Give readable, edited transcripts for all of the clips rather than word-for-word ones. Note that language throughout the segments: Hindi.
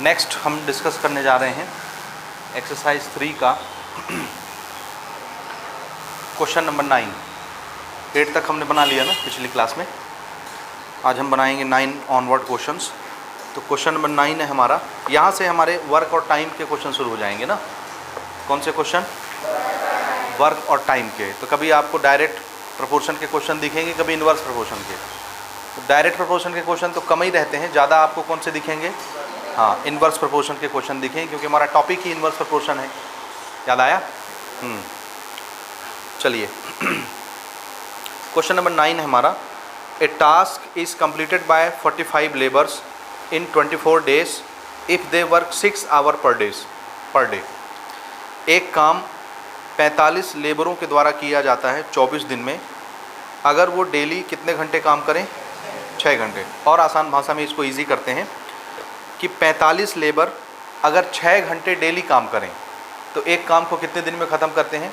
नेक्स्ट हम डिस्कस करने जा रहे हैं एक्सरसाइज 3 का क्वेश्चन नंबर 9। 8 तक हमने बना लिया ना पिछली क्लास में। आज हम बनाएंगे 9 ऑनवर्ड क्वेश्चंस। तो क्वेश्चन नंबर 9 है हमारा। यहाँ से हमारे वर्क और टाइम के क्वेश्चन शुरू हो जाएंगे ना। कौन से क्वेश्चन? वर्क और टाइम के। तो कभी आपको डायरेक्ट प्रोपोर्शन के क्वेश्चन दिखेंगे, कभी इन्वर्स प्रोपोर्शन के। तो डायरेक्ट प्रोपोर्शन के क्वेश्चन तो कम ही रहते हैं, ज़्यादा आपको कौन से दिखेंगे? हाँ, इन्वर्स प्रोपोर्शन के क्वेश्चन दिखेंगे, क्योंकि हमारा टॉपिक ही इन्वर्स प्रोपोर्शन है। याद आया? चलिए क्वेश्चन नंबर 9 है हमारा। A task is completed by 45 labours in 24 days if they work 6 hour per day. एक काम 45 लेबरों के द्वारा किया जाता है 24 दिन में, अगर वो डेली कितने घंटे काम करें? 6 घंटे। और आसान भाषा में इसको ईजी करते हैं कि 45 लेबर अगर 6 घंटे डेली काम करें तो एक काम को कितने दिन में ख़त्म करते हैं?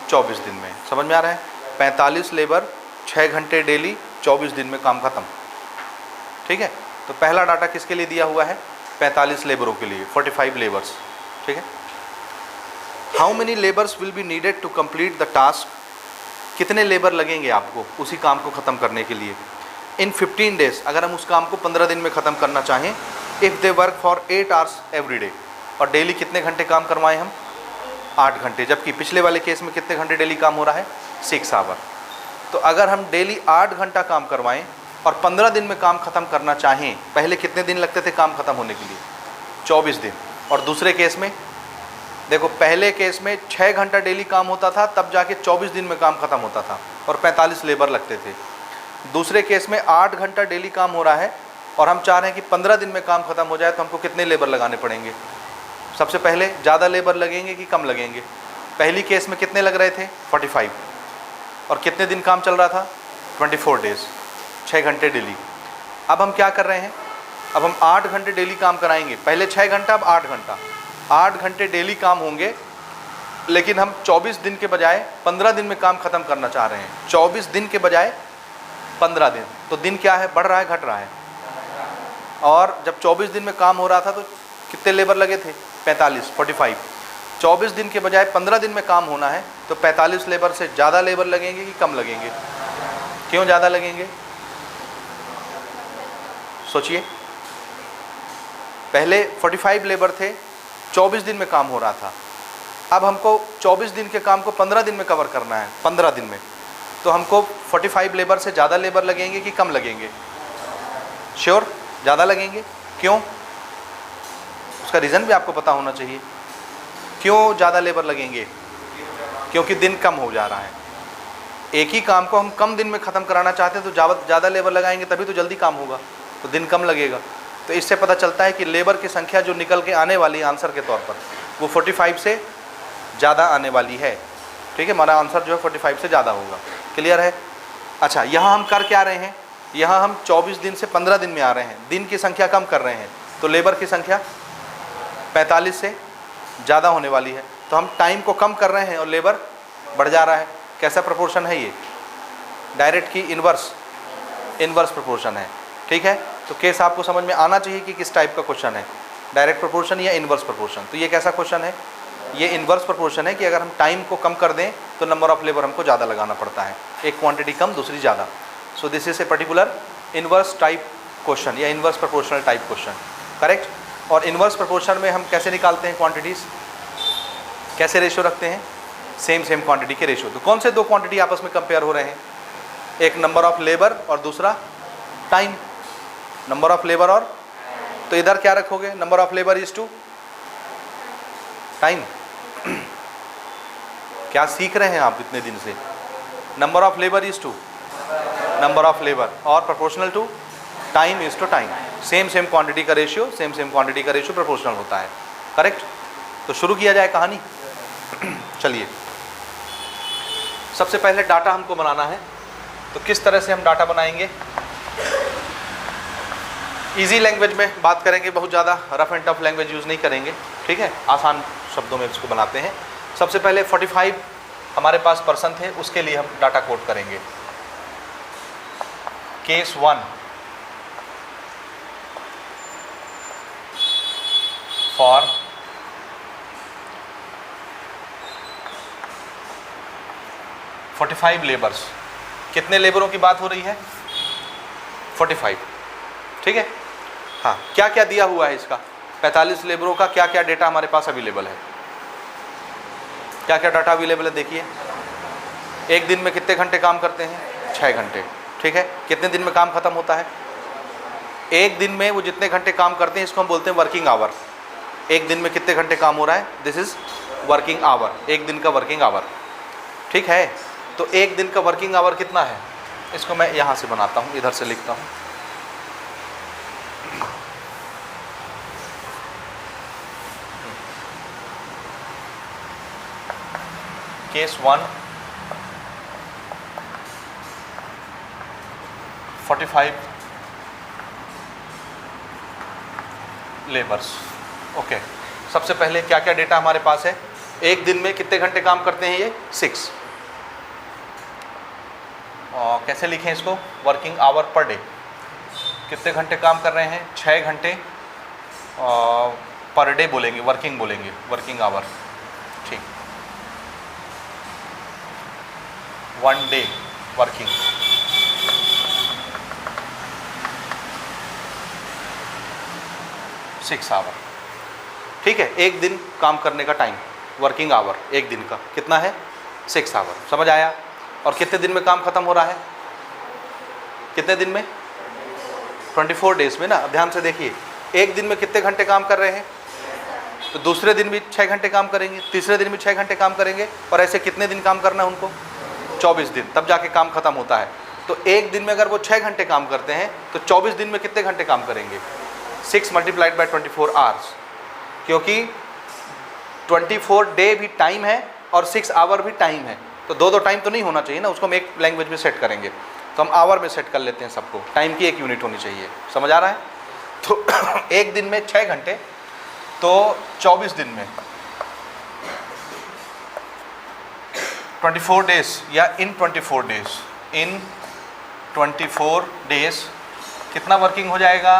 24 दिन में। समझ में आ रहा है? 45 लेबर 6 घंटे डेली 24 दिन में काम ख़त्म। ठीक है। तो पहला डाटा किसके लिए दिया हुआ है? 45 लेबरों के लिए, 45 लेबर्स। ठीक है। How many labours will be needed to complete the task? कितने लेबर लगेंगे आपको उसी काम को ख़त्म करने के लिए? इन 15 डेज, अगर हम उस काम को 15 दिन में ख़त्म करना चाहें, if they work for 8 hours every day. और डेली कितने घंटे काम करवाएं हम? 8 घंटे। जबकि पिछले वाले केस में कितने घंटे डेली काम हो रहा है? 6 आवर। तो अगर हम डेली 8 घंटा काम करवाएं और 15 दिन में काम ख़त्म करना चाहें, पहले कितने दिन लगते थे काम ख़त्म होने के लिए? 24 दिन। और दूसरे केस में देखो, पहले केस में 6 घंटा डेली काम होता था, तब जाके 24 दिन में काम ख़त्म होता था और 45 लेबर लगते थे। दूसरे केस में 8 घंटा डेली काम हो रहा है और हम चाह रहे हैं कि 15 दिन में काम ख़त्म हो जाए, तो हमको कितने लेबर लगाने पड़ेंगे? सबसे पहले ज़्यादा लेबर लगेंगे कि कम लगेंगे? पहली केस में कितने लग रहे थे? 45। और कितने दिन काम चल रहा था? 24 डेज, 6 घंटे डेली। अब हम क्या कर रहे हैं? अब हम 8 घंटे डेली काम कराएंगे। पहले 6 घंटा, अब 8 घंटा। 8 घंटे डेली काम होंगे, लेकिन हम 24 दिन के बजाय 15 दिन में काम ख़त्म करना चाह रहे हैं। 24 दिन के बजाय 15 दिन। तो दिन क्या है? बढ़ रहा है, घट रहा है? और जब 24 दिन में काम हो रहा था तो कितने लेबर लगे थे? 45। 24 दिन के बजाय 15 दिन में काम होना है, तो 45 लेबर से ज़्यादा लेबर लगेंगे कि कम लगेंगे? क्यों ज़्यादा लगेंगे? सोचिए। पहले 45 लेबर थे, 24 दिन में काम हो रहा था। अब हमको 24 दिन के काम को 15 दिन में कवर करना है, 15 दिन में। तो हमको 45 लेबर से ज़्यादा लेबर लगेंगे कि कम लगेंगे? श्योर ज़्यादा लगेंगे। क्यों? उसका रीज़न भी आपको पता होना चाहिए। क्यों ज़्यादा लेबर लगेंगे? क्योंकि दिन कम हो जा रहा है। एक ही काम को हम कम दिन में ख़त्म कराना चाहते हैं, तो ज़्यादा लेबर लगाएंगे तभी तो जल्दी काम होगा, तो दिन कम लगेगा। तो इससे पता चलता है कि लेबर की संख्या जो निकल के आने वाली है आंसर के तौर पर, वो 45 से ज़्यादा आने वाली है। ठीक है, हमारा आंसर जो है 45 से ज़्यादा होगा। क्लियर है? अच्छा, यहाँ हम कर क्या रहे हैं? यहाँ हम 24 दिन से 15 दिन में आ रहे हैं, दिन की संख्या कम कर रहे हैं, तो लेबर की संख्या 45 से ज़्यादा होने वाली है। तो हम टाइम को कम कर रहे हैं और लेबर बढ़ जा रहा है। कैसा प्रोपोर्शन है ये? डायरेक्ट की इन्वर्स प्रोपोर्शन है। ठीक है। तो केस आपको समझ में आना चाहिए कि किस टाइप का क्वेश्चन है, डायरेक्ट प्रोपोर्शन या इन्वर्स प्रोपोर्शन। तो ये कैसा क्वेश्चन है? ये इन्वर्स प्रोपोर्शन है कि अगर हम टाइम को कम कर दें तो नंबर ऑफ लेबर हमको ज़्यादा लगाना पड़ता है। एक क्वांटिटी कम, दूसरी ज़्यादा। So this is a particular inverse type question या inverse proportional type question. Correct. और इन्वर्स प्रोपोर्शन में हम कैसे निकालते हैं क्वांटिटीज़? कैसे रेशियो रखते हैं? सेम क्वांटिटी के रेशियो। तो कौन से दो क्वांटिटी आपस में कंपेयर हो रहे हैं? एक नंबर ऑफ लेबर और दूसरा टाइम। नंबर ऑफ लेबर और, तो इधर क्या रखोगे? Number of labour is to time. क्या सीख रहे हैं आप इतने दिन से? Number of labour is to number of labour और proportional to time is to time. Same quantity का रेशियो, सेम क्वांटिटी का रेशियो प्रोपोर्शनल होता है। करेक्ट। तो शुरू किया जाए कहानी। चलिए, सबसे पहले डाटा हमको बनाना है। तो किस तरह से हम डाटा बनाएंगे? इजी लैंग्वेज में बात करेंगे, बहुत ज़्यादा rough and tough language use नहीं करेंगे। ठीक है, आसान शब्दों में इसको बनाते हैं। सबसे पहले 45 हमारे पास पर्सन थे, उसके लिए हम डाटा कोड करेंगे। Case 1, for 45 labours. कितने लेबरों की बात हो रही है? 45, ठीक है। हाँ, क्या क्या दिया हुआ है इसका? 45 लेबरों का क्या क्या डेटा हमारे पास अवेलेबल है? क्या क्या डाटा अवेलेबल है देखिए। एक दिन में कितने घंटे काम करते हैं? 6 घंटे, ठीक है। कितने दिन में काम खत्म होता है? एक दिन में वो जितने घंटे काम करते हैं इसको हम बोलते हैं वर्किंग आवर। एक दिन में कितने घंटे काम हो रहा है? दिस इज वर्किंग आवर, एक दिन का वर्किंग आवर, ठीक है। तो एक दिन का वर्किंग आवर कितना है? इसको मैं यहाँ से बनाता हूँ, इधर से लिखता हूँ। Case 1, 45 labours. ओके, सबसे पहले क्या क्या डेटा हमारे पास है? एक दिन में कितने घंटे काम करते हैं ये? 6। कैसे लिखें इसको? Working hour per day. कितने घंटे काम कर रहे हैं? 6 घंटे पर डे बोलेंगे, वर्किंग बोलेंगे, वर्किंग आवर, ठीक। 1 डे वर्किंग। सिक्स आवर, ठीक है। एक दिन काम करने का टाइम, वर्किंग आवर एक दिन का कितना है? 6 आवर। समझ आया? और कितने दिन में काम खत्म हो रहा है? कितने दिन में? 24 डेज में ना। अब ध्यान से देखिए, एक दिन में कितने घंटे काम कर रहे हैं? तो दूसरे दिन भी 6 घंटे काम करेंगे, तीसरे दिन भी 6 घंटे काम करेंगे, और ऐसे कितने दिन काम करना है उनको? 24 दिन, तब जाके काम खत्म होता है। तो एक दिन में अगर वो 6 घंटे काम करते हैं तो 24 दिन में कितने घंटे काम करेंगे? 6 मल्टीप्लाइड बाई 24 आवर्स, क्योंकि 24 डे भी टाइम है और 6 आवर भी टाइम है। तो दो टाइम तो नहीं होना चाहिए ना, उसको हम एक लैंग्वेज में सेट करेंगे, तो हम आवर में सेट कर लेते हैं सबको। टाइम की एक यूनिट होनी चाहिए। समझ आ रहा है? तो एक दिन में 6 घंटे, तो 24 दिन में 24 डेज, या इन 24 डेज, इन 24 डेज कितना वर्किंग हो जाएगा?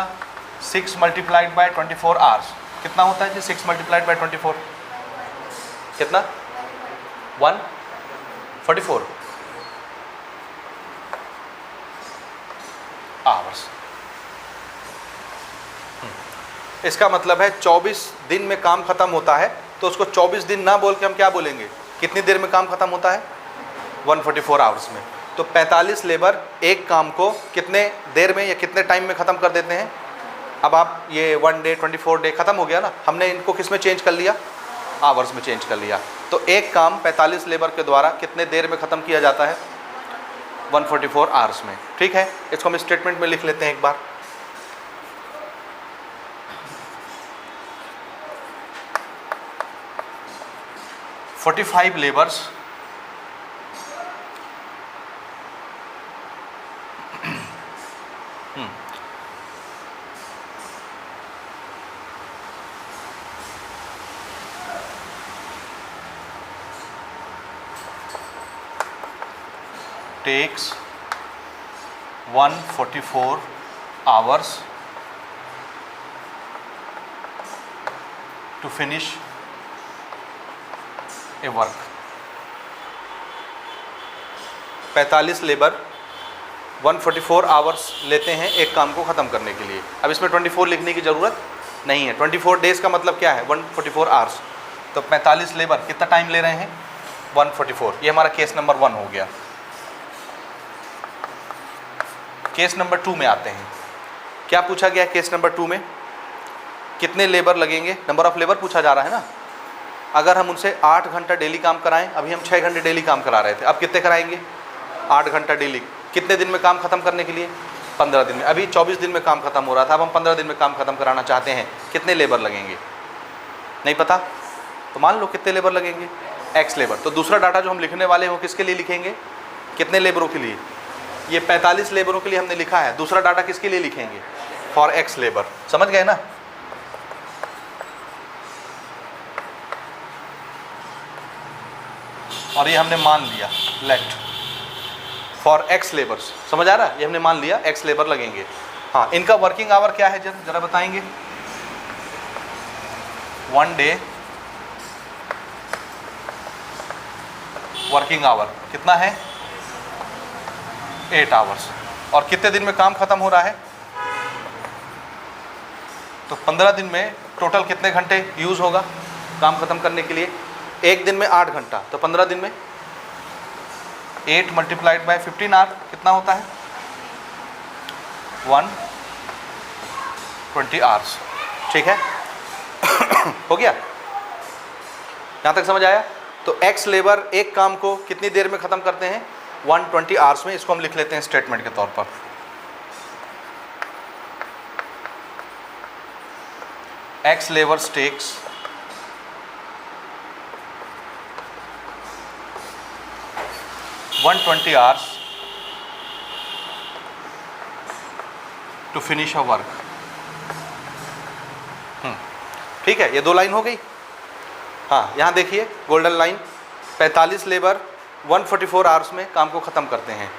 6 मल्टीप्लाइड बाई 24 आवर्स। कितना होता है जी 6 मल्टीप्लाइड बाई 24? कितना? 144 आवर्स। इसका मतलब है 24 दिन में काम खत्म होता है, तो उसको 24 दिन ना बोल के हम क्या बोलेंगे? कितनी देर में काम खत्म होता है? 144 आवर्स में। तो 45 लेबर एक काम को कितने देर में या कितने टाइम में ख़त्म कर देते हैं? अब आप ये 1 डे 24 डे ख़त्म हो गया ना, हमने इनको किस में चेंज कर लिया? आवर्स में चेंज कर लिया। तो एक काम 45 लेबर के द्वारा कितने देर में ख़त्म किया जाता है? 144 आवर्स में, ठीक है। इसको हम स्टेटमेंट में लिख लेते हैं एक बार। "45 labours takes 144 hours to finish a work." 45 labour 144 hours लेते हैं एक काम को ख़त्म करने के लिए। अब इसमें 24 लिखने की ज़रूरत नहीं है। 24 डेज़ का मतलब क्या है? 144 आवर्स। तो 45 लेबर कितना टाइम ले रहे हैं? 144। ये हमारा केस नंबर 1 हो गया। केस नंबर 2 में आते हैं। क्या पूछा गया केस नंबर 2 में? कितने लेबर लगेंगे? नंबर ऑफ लेबर पूछा जा रहा है ना। अगर हम उनसे 8 घंटा डेली काम कराएं, अभी हम 6 घंटे डेली काम करा रहे थे, अब कितने कराएंगे? 8 घंटा डेली। कितने दिन में काम खत्म करने के लिए? 15 दिन में। अभी 24 दिन में काम खत्म हो रहा था, अब हम 15 दिन में काम खत्म कराना चाहते हैं। कितने लेबर लगेंगे? नहीं पता? तो मान लो कितने लेबर लगेंगे? X labour. तो दूसरा डाटा जो हम लिखने वाले हैं वो किसके लिए लिखेंगे? कितने लेबरों के लिए? ये 45 लेबरों के लिए हमने लिखा है। दूसरा डाटा किसके लिए लिखेंगे? For x labour. समझ गए ना? और ये हमने मान लिया लेट फॉर एक्स लेबर्स। समझ आ रहा है? ये हमने मान लिया एक्स लेबर लगेंगे। हाँ, इनका वर्किंग आवर क्या है जरा बताएंगे? 1 डे वर्किंग आवर कितना है 8 आवर्स। और कितने दिन में काम खत्म हो रहा है? तो 15 दिन में टोटल कितने घंटे यूज होगा काम खत्म करने के लिए? एक दिन में 8 घंटा, तो 15 दिन में 8 मल्टीप्लाइड बाय 15 आवर कितना होता है? 120 आवर्स। ठीक है हो गया, यहाँ तक समझ आया? तो एक्स लेबर एक काम को कितनी देर में ख़त्म करते हैं? 120 आवर्स में। इसको हम लिख लेते हैं स्टेटमेंट के तौर पर। X labours takes 120 hours to finish a work. ठीक है, ये 2 लाइन हो गई। हाँ, यहाँ देखिए गोल्डन लाइन, 45 लेबर 144 आवर्स में काम को ख़त्म करते हैं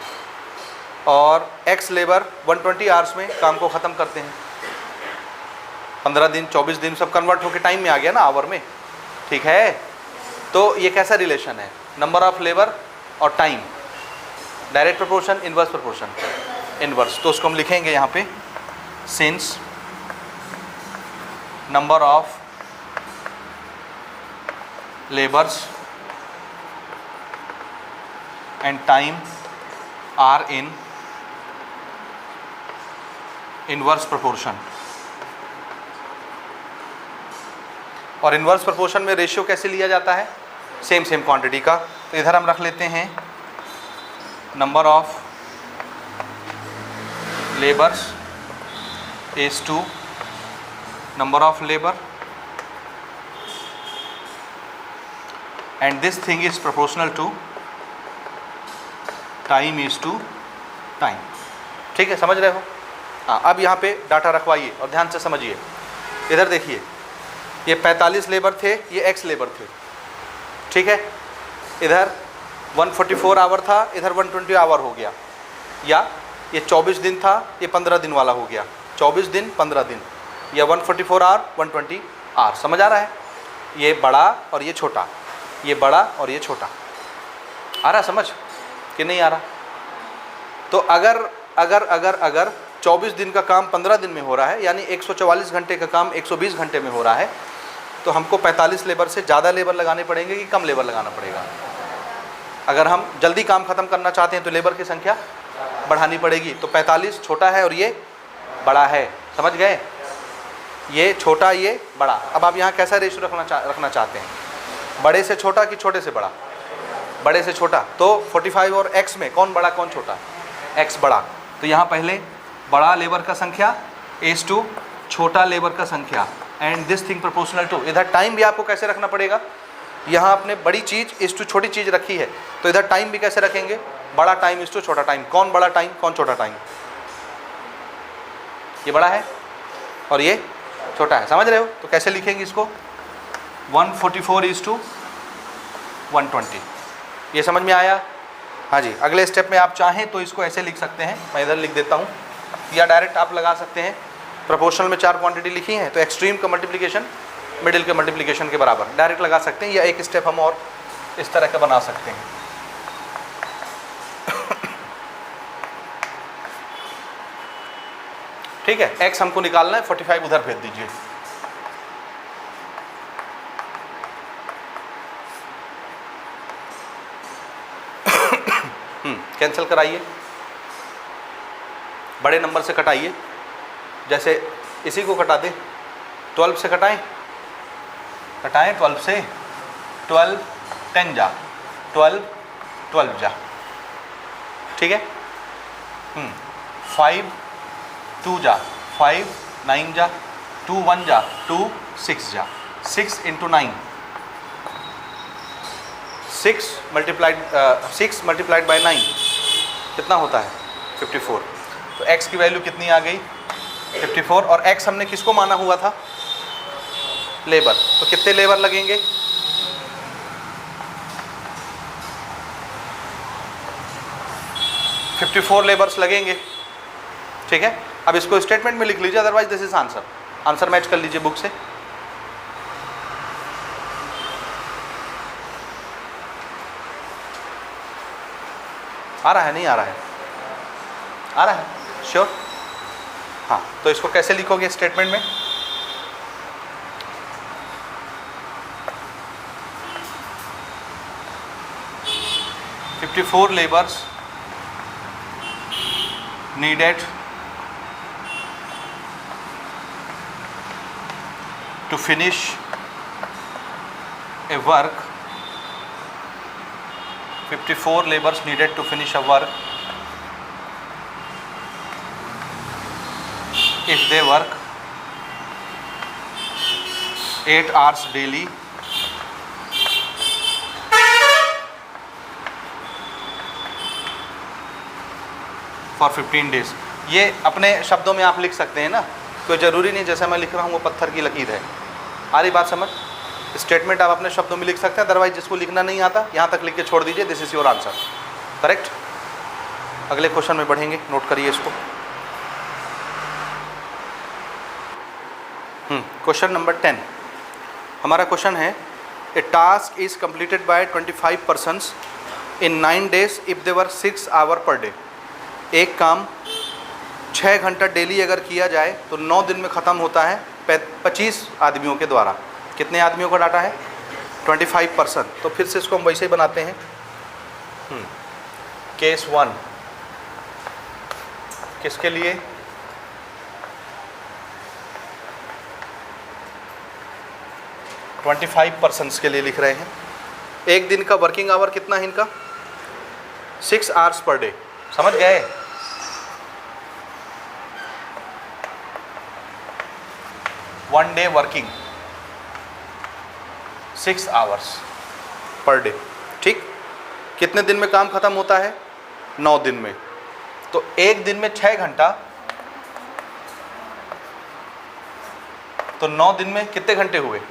और एक्स लेबर 120 आवर्स में काम को ख़त्म करते हैं। 15 दिन 24 दिन सब कन्वर्ट होकर टाइम में आ गया ना, आवर में। ठीक है, तो ये कैसा रिलेशन है? नंबर ऑफ लेबर और time, direct proportion, inverse proportion. Inverse, तो उसको हम लिखेंगे यहाँ पे, since number of labours and time are in inverse proportion. और इनवर्स प्रोपोर्शन में रेशियो कैसे लिया जाता है? सेम क्वांटिटी का। तो इधर हम रख लेते हैं number of labours is to number of labor and this thing is proportional to time is to time। ठीक है, समझ रहे हो? हाँ, अब यहाँ पे डाटा रखवाइए और ध्यान से समझिए। इधर देखिए, ये 45 लेबर थे, ये एक्स लेबर थे। ठीक है, इधर 144 आवर था, इधर 120 आवर हो गया। या ये 24 दिन था, ये 15 दिन वाला हो गया। 24 दिन 15 दिन, या 144 आवर 120 आवर। समझ आ रहा है? ये बड़ा और ये छोटा, ये बड़ा और ये छोटा। आ रहा समझ कि नहीं आ रहा? तो अगर अगर अगर अगर 24 दिन का काम 15 दिन में हो रहा है, यानी 144 घंटे का काम 120 घंटे में हो रहा है, तो हमको 45 लेबर से ज़्यादा लेबर लगाने पड़ेंगे कि कम लेबर लगाना पड़ेगा? अगर हम जल्दी काम ख़त्म करना चाहते हैं तो लेबर की संख्या बढ़ानी पड़ेगी। तो 45 छोटा है और ये बड़ा है। समझ गए? ये छोटा, ये बड़ा। अब आप यहाँ कैसा रेशियो रखना चाहते हैं? बड़े से छोटा कि छोटे से बड़ा? बड़े से छोटा। तो 45 और x में कौन बड़ा कौन छोटा? x बड़ा। तो यहाँ पहले बड़ा लेबर का संख्या इज टू छोटा लेबर का संख्या, and this thing proportional to. इधर टाइम भी आपको कैसे रखना पड़ेगा? यहाँ आपने बड़ी चीज़ इज टू छोटी चीज़ रखी है, तो इधर टाइम भी कैसे रखेंगे? बड़ा टाइम इज टू छोटा टाइम। कौन बड़ा टाइम कौन छोटा टाइम? ये बड़ा है और ये छोटा है। समझ रहे हो? तो कैसे लिखेंगे इसको? 144 इज टू 120। ये समझ में आया? हाँ जी। अगले स्टेप में आप चाहें तो इसको ऐसे लिख सकते हैं, मैं इधर लिख देता हूँ, या डायरेक्ट आप लगा सकते हैं। प्रोपोर्शनल में 4 क्वांटिटी लिखी हैं, तो एक्सट्रीम का मल्टीप्लिकेशन मिडिल के मल्टीप्लिकेशन के बराबर डायरेक्ट लगा सकते हैं, या एक स्टेप हम और इस तरह का बना सकते हैं। ठीक है, x हमको निकालना है, 45 उधर भेज दीजिए। कैंसिल कराइए, बड़े नंबर से कटाइए। जैसे इसी को कटा दें, 12 से कटाएं, 12 से। 12 10 जा, 12 जा। ठीक है। 5 2 जा, 5 9 जा, 2 1 जा, 2 6 जा। 6 × 9, 6 मल्टीप्लाइड बाय 9 कितना होता है? 54। तो x की वैल्यू कितनी आ गई? 54। और x हमने किसको माना हुआ था? लेबर। तो कितने लेबर लगेंगे? 54 लेबर्स लगेंगे। ठीक है। अब इसको स्टेटमेंट में लिख लीजिए, otherwise this is answer. Answer match कर लीजिए बुक से। आ रहा है नहीं आ रहा है? आ रहा है? श्योर? हाँ, तो इसको कैसे लिखोगे स्टेटमेंट में? "54 labours needed to finish a work 54 laborers needed to finish a work if they work 8 hours daily for 15 days"। ये अपने शब्दों में आप लिख सकते हैं ना, कोई ज़रूरी नहीं जैसा मैं लिख रहा हूँ वो पत्थर की लकीर है। आ रही बात समझ? स्टेटमेंट आप अपने शब्दों में लिख सकते हैं, अदरवाइज जिसको लिखना नहीं आता यहाँ तक लिख के छोड़ दीजिए, this is your answer. Correct? अगले क्वेश्चन में बढ़ेंगे, नोट करिए इसको। क्वेश्चन नंबर 10 हमारा क्वेश्चन है, a task is completed by 25 persons in 9 days if they were 6 hours per day. एक काम 6 घंटा डेली अगर किया जाए तो 9 दिन में ख़त्म होता है 25 आदमियों के द्वारा। कितने आदमियों का डाटा है? 25%। तो फिर से इसको हम वैसे ही बनाते हैं। केस 1 किसके लिए? %25 के लिए लिख रहे हैं। एक दिन का वर्किंग आवर कितना है इनका? 6 hours पर डे। समझ गए? One day working 6 hours per day. ठीक? कितने दिन में काम खत्म होता है? 9 दिन में। तो एक दिन में 6 घंटा, तो 9 दिन में कितने घंटे हुए?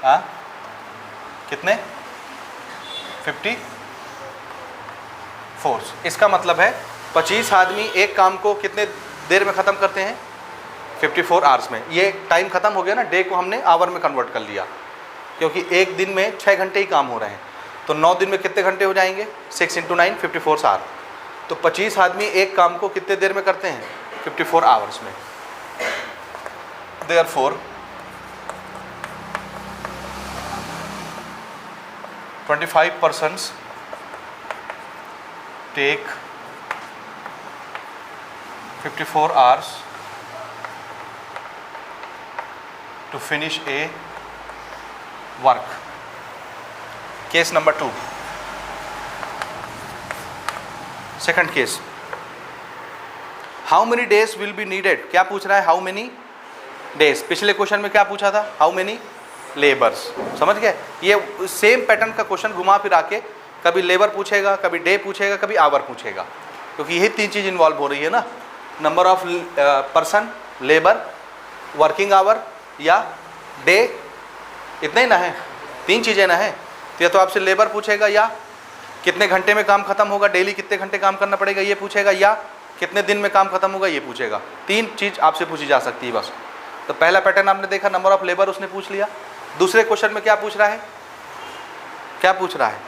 हाँ, कितने? 54। इसका मतलब है 25 आदमी एक काम को कितने देर में ख़त्म करते हैं? 54 hours में। ये टाइम ख़त्म हो गया ना, डे को हमने आवर में कन्वर्ट कर लिया, क्योंकि एक दिन में 6 घंटे ही काम हो रहे हैं। तो 9 दिन में कितने घंटे हो जाएंगे? 6 × 9 54 hours। तो 25 आदमी एक काम को कितने देर में करते हैं? 54 hours में। Therefore 25 persons take 54 hours to finish a work. Case number 2, second case. How many days will be needed? क्या पूछ रहा है? How many days। पिछले क्वेश्चन में क्या पूछा था? How many labours. समझ गए? ये सेम पैटर्न का क्वेश्चन घुमा फिरा के कभी लेबर पूछेगा, कभी डे पूछेगा, कभी आवर पूछेगा, क्योंकि यही 3 चीज़ इन्वॉल्व हो रही है ना, number of person, labour, working hour या डे। इतना ही ना है, 3 चीज़ें ना है। तो या तो आपसे लेबर पूछेगा, या कितने घंटे में काम खत्म होगा, डेली कितने घंटे काम करना पड़ेगा ये पूछेगा, या कितने दिन में काम खत्म होगा ये पूछेगा। 3 चीज़ आपसे पूछी जा सकती है बस। तो पहला पैटर्न आपने देखा, नंबर ऑफ लेबर उसने पूछ लिया। दूसरे क्वेश्चन में क्या पूछ रहा है? क्या पूछ रहा है?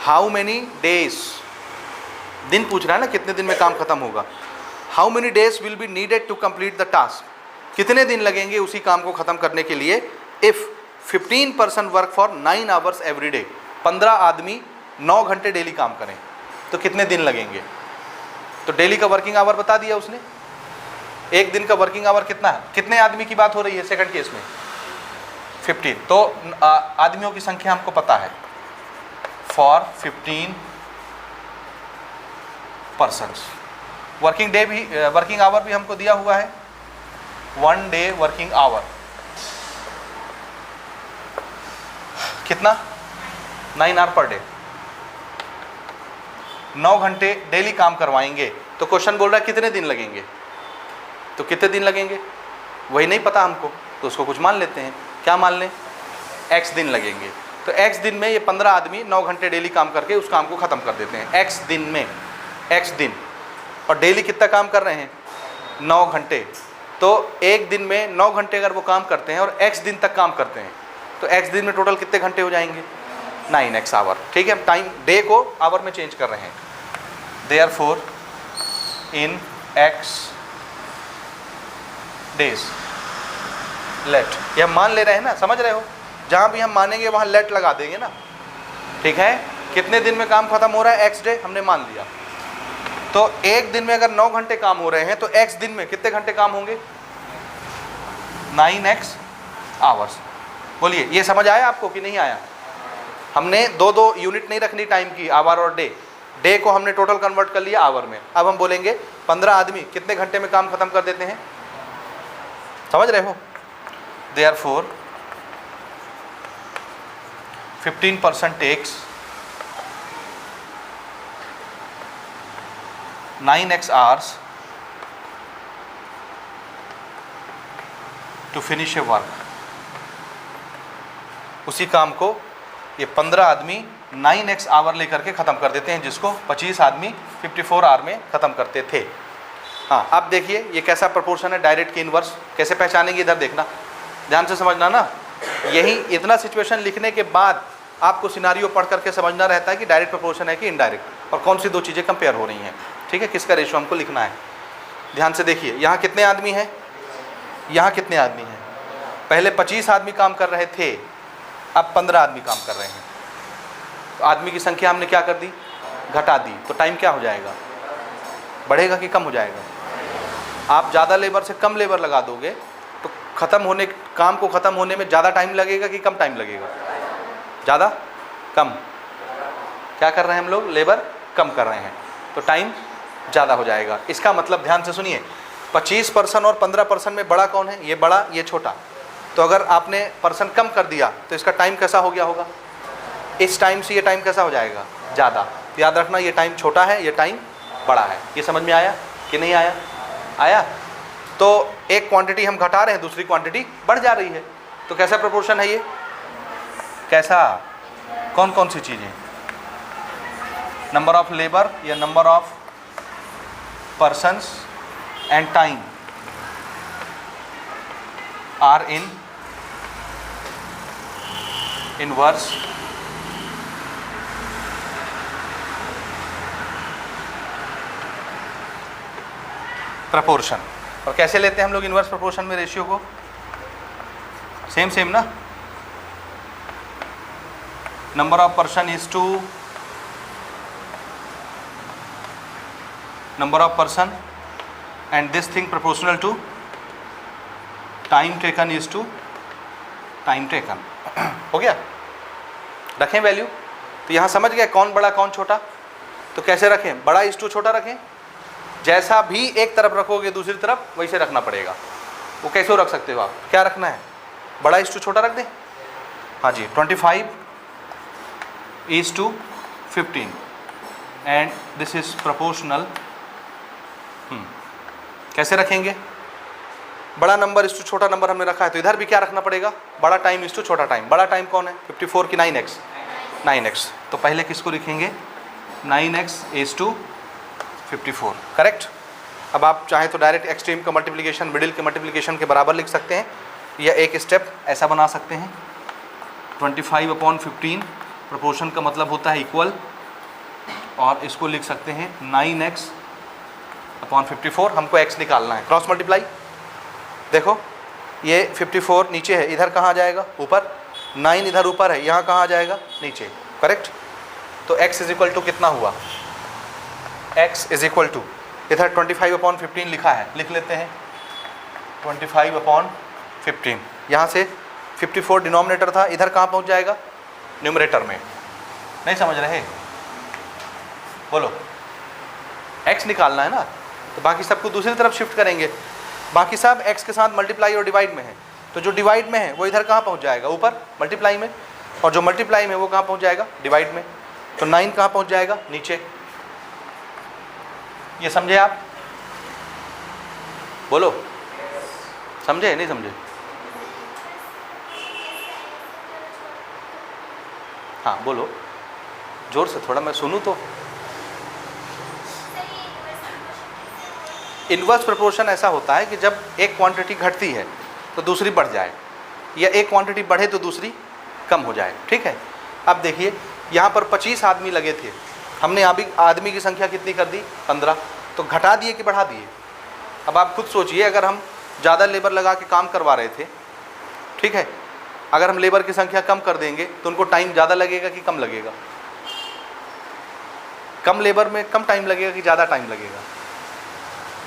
हाउ मेनी डेज, दिन पूछ रहा है ना, कितने दिन में काम खत्म होगा। How many days will be needed to complete the task, कितने दिन लगेंगे उसी काम को खत्म करने के लिए। If 15 person work for 9 hours every day, 15 आदमी 9 घंटे डेली काम करें तो कितने दिन लगेंगे। तो डेली का वर्किंग आवर बता दिया उसने। एक दिन का वर्किंग आवर कितना है? कितने आदमी की बात हो रही है सेकंड केस में? 15। तो आदमियों की संख्या हमको पता है। For 15 persons. वर्किंग डे भी, वर्किंग आवर भी हमको दिया हुआ है, 1 डे वर्किंग आवर कितना? 9 hours पर डे। 9 घंटे डेली काम करवाएंगे। तो क्वेश्चन बोल रहा है कितने दिन लगेंगे। तो कितने दिन लगेंगे वही नहीं पता हमको, तो उसको कुछ मान लेते हैं। क्या मान लें? x दिन लगेंगे। तो x दिन में ये 15 आदमी 9 घंटे डेली काम करके उस काम को ख़त्म कर देते हैं। x दिन में, x दिन, और डेली कितना काम कर रहे हैं? 9 घंटे। तो एक दिन में 9 घंटे अगर वो काम करते हैं और x दिन तक काम करते हैं, तो x दिन में टोटल कितने घंटे हो जाएंगे? 9x our. ठीक है, हम टाइम डे को आवर में चेंज कर रहे हैं। Therefore in x days let, ये हम मान ले रहे हैं ना, समझ रहे हो, जहाँ भी हम मानेंगे वहाँ लेट लगा देंगे ना। ठीक है, कितने दिन में काम खत्म हो रहा है, x डे हमने मान लिया। तो एक दिन में अगर 9 घंटे काम हो रहे हैं तो x दिन में कितने घंटे काम होंगे, 9x आवर्स। बोलिए, ये समझ आया आपको कि नहीं आया? हमने दो यूनिट नहीं रखनी टाइम की, आवर और डे। डे को हमने टोटल कन्वर्ट कर लिया आवर में। अब हम बोलेंगे 15 आदमी कितने घंटे में काम खत्म कर देते हैं, समझ रहे हो? Therefore 15% takes 9x hours to finish a work। उसी काम को ये 15 आदमी 9x आवर लेकर के ख़त्म कर देते हैं, जिसको 25 आदमी 54 आवर में ख़त्म करते थे। हाँ, अब देखिए ये कैसा प्रोपोर्शन है डायरेक्ट की इनवर्स। कैसे पहचानेंगे, इधर देखना, ध्यान से समझना ना। यही इतना सिचुएशन लिखने के बाद आपको सिनारियो पढ़ करके समझना रहता है कि डायरेक्ट प्रोपोर्शन है कि इनडायरेक्ट, और कौन सी दो चीज़ें कंपेयर हो रही हैं। ठीक है, किसका रेशियो हमको लिखना है। ध्यान से देखिए, यहाँ कितने आदमी हैं, यहाँ कितने आदमी हैं। पहले 25 आदमी काम कर रहे थे, अब 15 आदमी काम कर रहे हैं। तो आदमी की संख्या हमने क्या कर दी, घटा दी। तो टाइम क्या हो जाएगा, बढ़ेगा कि कम हो जाएगा? आप ज़्यादा लेबर से कम लेबर लगा दोगे तो काम को ख़त्म होने में ज़्यादा टाइम लगेगा कि कम टाइम लगेगा? ज़्यादा, कम। क्या कर रहे हैं हम लोग, लेबर कम कर रहे हैं, तो टाइम ज़्यादा हो जाएगा। इसका मतलब ध्यान से सुनिए, 25% और 15% में बड़ा कौन है, ये बड़ा ये छोटा। तो अगर आपने पर्सन कम कर दिया तो इसका टाइम कैसा हो गया होगा, इस टाइम से ये टाइम कैसा हो जाएगा, ज़्यादा। तो याद रखना, ये टाइम छोटा है, ये टाइम बड़ा है। ये समझ में आया कि नहीं आया? आया। तो एक क्वांटिटी हम घटा रहे हैं, दूसरी क्वांटिटी बढ़ जा रही है। तो कैसा प्रोपोर्शन है ये, कैसा, कौन कौन सी चीज़ें, नंबर ऑफ लेबर या number of persons and time are in inverse proportion. और कैसे लेते हैं हम लोग इनवर्स प्रपोर्शन में रेशियो को, सेम ना, number of person is to number of person and this thing proportional to time taken is to time taken. हो गया, रखें वैल्यू। तो यहाँ समझ गए कौन बड़ा कौन छोटा। तो कैसे रखें, बड़ा इज टू छोटा रखें। जैसा भी एक तरफ रखोगे दूसरी तरफ वैसे रखना पड़ेगा। वो कैसे रख सकते हो आप, क्या रखना है, बड़ा इज टू छोटा रख दें। हाँ जी, 25 is to 15 and this is proportional। कैसे रखेंगे, बड़ा नंबर इस टू छोटा नंबर हमने रखा है, तो इधर भी क्या रखना पड़ेगा, बड़ा टाइम इस टू छोटा टाइम। बड़ा टाइम कौन है, 54 की 9x, 9x। तो पहले किसको लिखेंगे, 9x is to 54, करेक्ट। अब आप चाहें तो डायरेक्ट एक्सट्रीम का मल्टीप्लिकेशन मिडिल के मल्टीप्लिकेशन के बराबर लिख सकते हैं, या एक स्टेप ऐसा बना सकते हैं, 25/15 प्रोपोर्शन का मतलब होता है इक्वल, और इसको लिख सकते हैं 9x/54। हमको x निकालना है, क्रॉस मल्टीप्लाई। देखो ये 54 नीचे है, इधर कहाँ आ जाएगा, ऊपर। 9 इधर ऊपर है, यहाँ कहाँ आ जाएगा, नीचे, करेक्ट। तो x इज इक्वल टू कितना हुआ, x इज इक्वल टू, इधर 25/15 लिखा है, लिख लेते हैं 25/15। यहाँ से 54 डिनोमिनेटर था, इधर कहाँ पहुँच जाएगा, न्यूमरेटर में। नहीं समझ रहे, बोलो, x निकालना है ना, तो बाकी सबको दूसरी तरफ शिफ्ट करेंगे। बाकी सब x के साथ मल्टीप्लाई और डिवाइड में है, तो जो डिवाइड में है वो इधर कहाँ पहुँच जाएगा, ऊपर मल्टीप्लाई में, और जो मल्टीप्लाई में वो कहाँ पहुँच जाएगा, डिवाइड में। तो 9 कहाँ पहुँच जाएगा, नीचे। ये समझे आप, बोलो, समझे नहीं समझे? हाँ बोलो जोर से, थोड़ा मैं सुनूं तो। इनवर्स प्रोपोर्शन ऐसा होता है कि जब एक क्वांटिटी घटती है तो दूसरी बढ़ जाए, या एक क्वांटिटी बढ़े तो दूसरी कम हो जाए। ठीक है, अब देखिए यहाँ पर 25 आदमी लगे थे, हमने अभी आदमी की संख्या कितनी कर दी 15, तो घटा दिए कि बढ़ा दिए। अब आप खुद सोचिए, अगर हम ज़्यादा लेबर लगा के काम करवा रहे थे, ठीक है, अगर हम लेबर की संख्या कम कर देंगे तो उनको टाइम ज़्यादा लगेगा कि कम लगेगा? कम लेबर में कम टाइम लगेगा कि ज़्यादा टाइम लगेगा?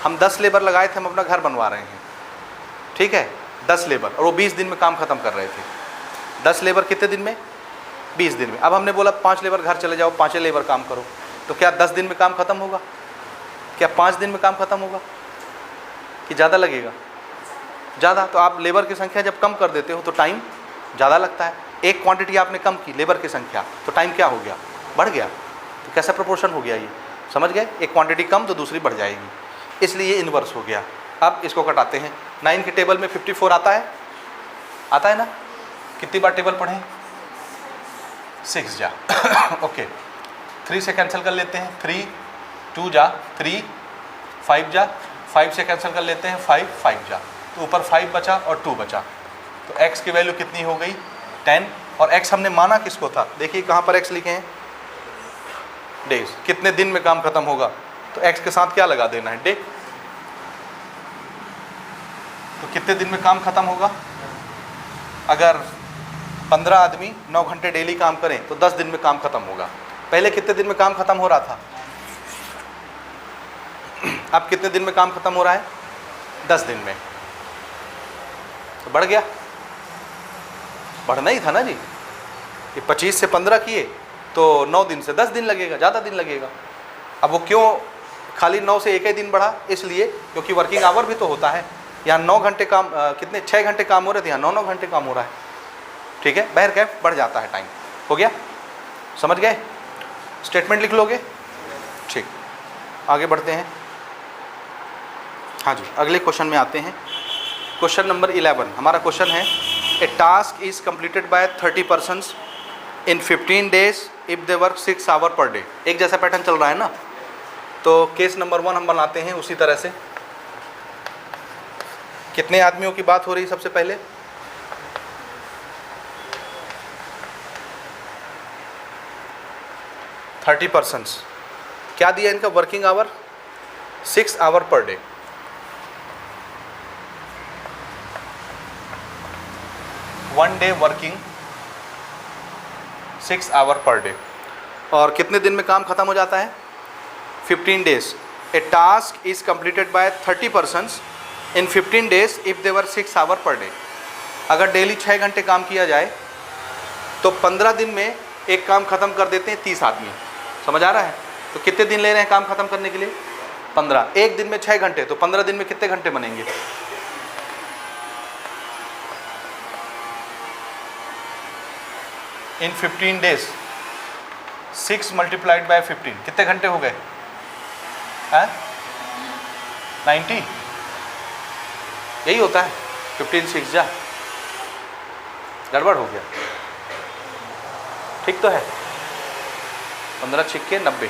हम 10 लेबर लगाए थे, हम अपना घर बनवा रहे हैं, ठीक है, 10 लेबर, और वो 20 दिन में काम ख़त्म कर रहे थे। 10 लेबर कितने दिन में? 20 दिन में। अब हमने बोला 5 लेबर घर चले जाओ, 5 लेबर काम करो, तो क्या 10 दिन में काम ख़त्म होगा? क्या 5 दिन में काम ख़त्म होगा कि ज़्यादा लगेगा? ज़्यादा। तो आप लेबर की संख्या जब कम कर देते हो तो टाइम ज़्यादा लगता है। एक क्वांटिटी आपने कम की लेबर की संख्या, तो टाइम क्या हो गया? बढ़ गया। तो कैसा प्रोपोर्शन हो गया ये, समझ गए? एक क्वांटिटी कम तो दूसरी बढ़ जाएगी, इसलिए ये इन्वर्स हो गया। अब इसको कटाते हैं। 9 के टेबल में 54 आता है? आता है ना? कितनी बार टेबल पढ़ें? 6 जा ओके। 3 से कैंसिल कर लेते हैं, 3 2 जा 3, 5 जा 5 से कैंसिल कर लेते हैं 5 5 जा, तो ऊपर 5 बचा और 2 बचा। तो x की वैल्यू कितनी हो गई? 10। और x हमने माना किसको था? देखिए कहाँ पर x लिखे हैं? डेज। कितने दिन में काम खत्म होगा? तो x के साथ क्या लगा देना है? डे। तो कितने दिन में काम खत्म होगा? अगर 15 आदमी 9 घंटे डेली काम करें तो 10 दिन में काम खत्म होगा। पहले कितने दिन में काम खत्म हो रहा था? अब कितने दिन में काम खत्म हो रहा है? 10 दिन में। तो बढ़ गया, बढ़ना ही था ना जी। ये 25 से 15 किए तो 9 दिन से 10 दिन लगेगा, ज़्यादा दिन लगेगा। अब वो क्यों खाली 9 से एक ही दिन बढ़ा? इसलिए क्योंकि वर्किंग आवर भी तो होता है। यहाँ 9 घंटे काम कितने 6 घंटे काम हो रहे थे, यहाँ 9 घंटे काम हो रहा है, ठीक है। बहर कैफ बढ़ जाता है टाइम। हो गया, समझ गए? स्टेटमेंट लिख लोगे? ठीक, आगे बढ़ते हैं। हाँ जी, अगले क्वेश्चन में आते हैं। क्वेश्चन नंबर 11 हमारा क्वेश्चन है, a task is completed by 30 persons in 15 days if they work 6 hour per day. एक जैसा पैटर्न चल रहा है ना, तो केस नंबर 1 हम बनाते हैं उसी तरह से। कितने आदमियों की बात हो रही है? सबसे पहले 30 पर्सन्स। क्या दिया इनका working hour? 6 hour per day. One day working 6 hour per day. और कितने दिन में काम खत्म हो जाता है? 15 days. A task is completed by 30 persons in 15 days if they were 6 hour per day. अगर डेली 6 घंटे काम किया जाए तो 15 दिन में एक काम खत्म कर देते हैं 30 आदमी। समझ आ रहा है? तो कितने दिन ले रहे हैं काम खत्म करने के लिए? 15। एक दिन में 6 घंटे, तो 15 दिन में कितने घंटे बनेंगे? इन 15 डेज 6 मल्टीप्लाइड बाय 15 कितने घंटे हो गए? 90। यही होता है 15 6 जा, गड़बड़ हो गया। ठीक तो है? 15 छिक्के 90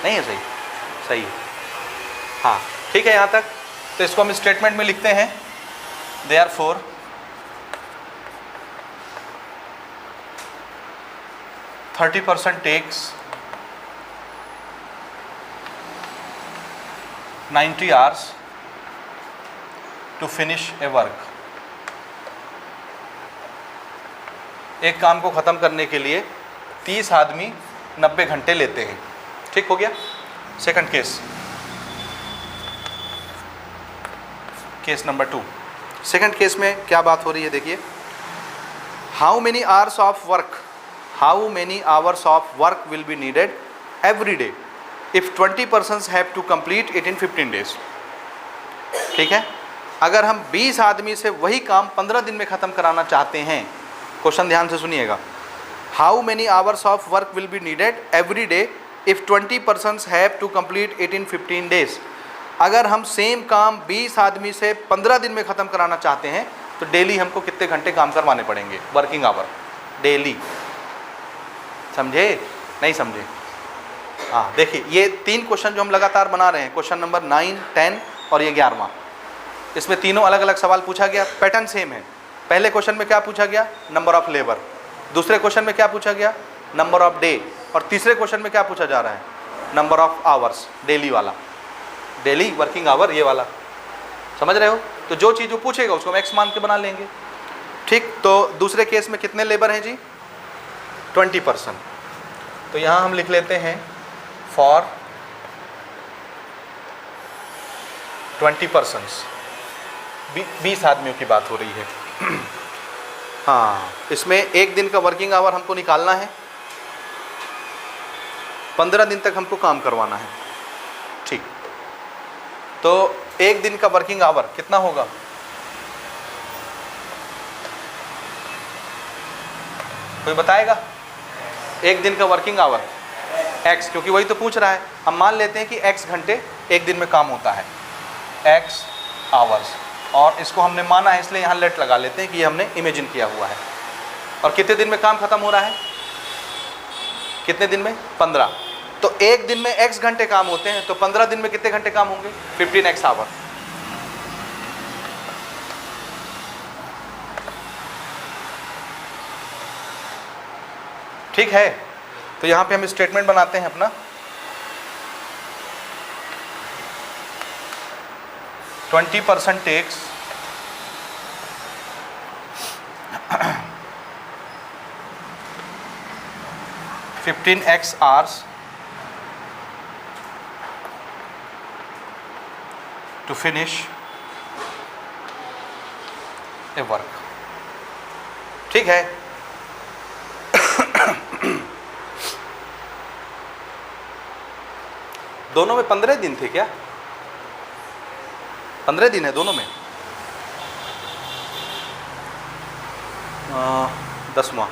नहीं है? सही, सही है। हाँ ठीक है यहाँ तक। तो इसको हम स्टेटमेंट में लिखते हैं, therefore 30% takes 90 hours to finish a work। एक काम को ख़त्म करने के लिए 30 आदमी 90 घंटे लेते हैं। ठीक हो गया? Second case, case number 2। Second case में क्या बात हो रही है देखिए, how many hours of work will be needed every day if 20 persons have to complete it in 15 days। ठीक है? अगर हम 20 आदमी से वही काम 15 दिन में ख़त्म कराना चाहते हैं, क्वेश्चन ध्यान से सुनिएगा, how many hours of work will be needed every day if 20 persons have to complete it in 15 days। अगर हम सेम काम 20 आदमी से 15 दिन में ख़त्म कराना चाहते हैं तो डेली हमको कितने घंटे काम करवाने पड़ेंगे? Working hour daily. समझे? नहीं समझे? हाँ देखिए, ये 3 क्वेश्चन जो हम लगातार बना रहे हैं, क्वेश्चन नंबर 9, 10 और ये 11वां, इसमें तीनों अलग अलग सवाल पूछा गया, पैटर्न सेम है। पहले क्वेश्चन में क्या पूछा गया? नंबर ऑफ लेबर, दूसरे क्वेश्चन में क्या पूछा गया, नंबर ऑफ डे, और तीसरे क्वेश्चन में क्या पूछा जा रहा है, नंबर ऑफ आवर्स, डेली वाला, डेली वर्किंग आवर ये वाला, समझ रहे हो। तो जो चीज़ वो पूछेगा उसको हम एक्स मान के बना लेंगे, ठीक। तो दूसरे केस में कितने लेबर हैं जी, 20%। तो यहाँ हम लिख लेते हैं फॉर 20%, 20 आदमियों की बात हो रही है। हाँ, इसमें एक दिन का वर्किंग आवर हमको निकालना है, 15 दिन तक हमको काम करवाना है, ठीक। तो एक दिन का वर्किंग आवर कितना होगा, कोई बताएगा, एक दिन का वर्किंग आवर x, क्योंकि वही तो पूछ रहा है। हम मान लेते हैं कि x घंटे एक दिन में काम होता है, x आवर्स, और इसको हमने माना है इसलिए यहाँ लेट लगा लेते हैं कि ये हमने इमेजिन किया हुआ है। और कितने दिन में काम खत्म हो रहा है, कितने दिन में, 15। तो एक दिन में x घंटे काम होते हैं, तो 15 दिन में कितने घंटे काम होंगे, 15x आवर। ठीक है। तो यहाँ पे हम स्टेटमेंट बनाते हैं अपना, 20% takes 15x hours to finish a work, ठीक है। दोनों में 15 दिन थे क्या, 15 दिन है दोनों में, 10वां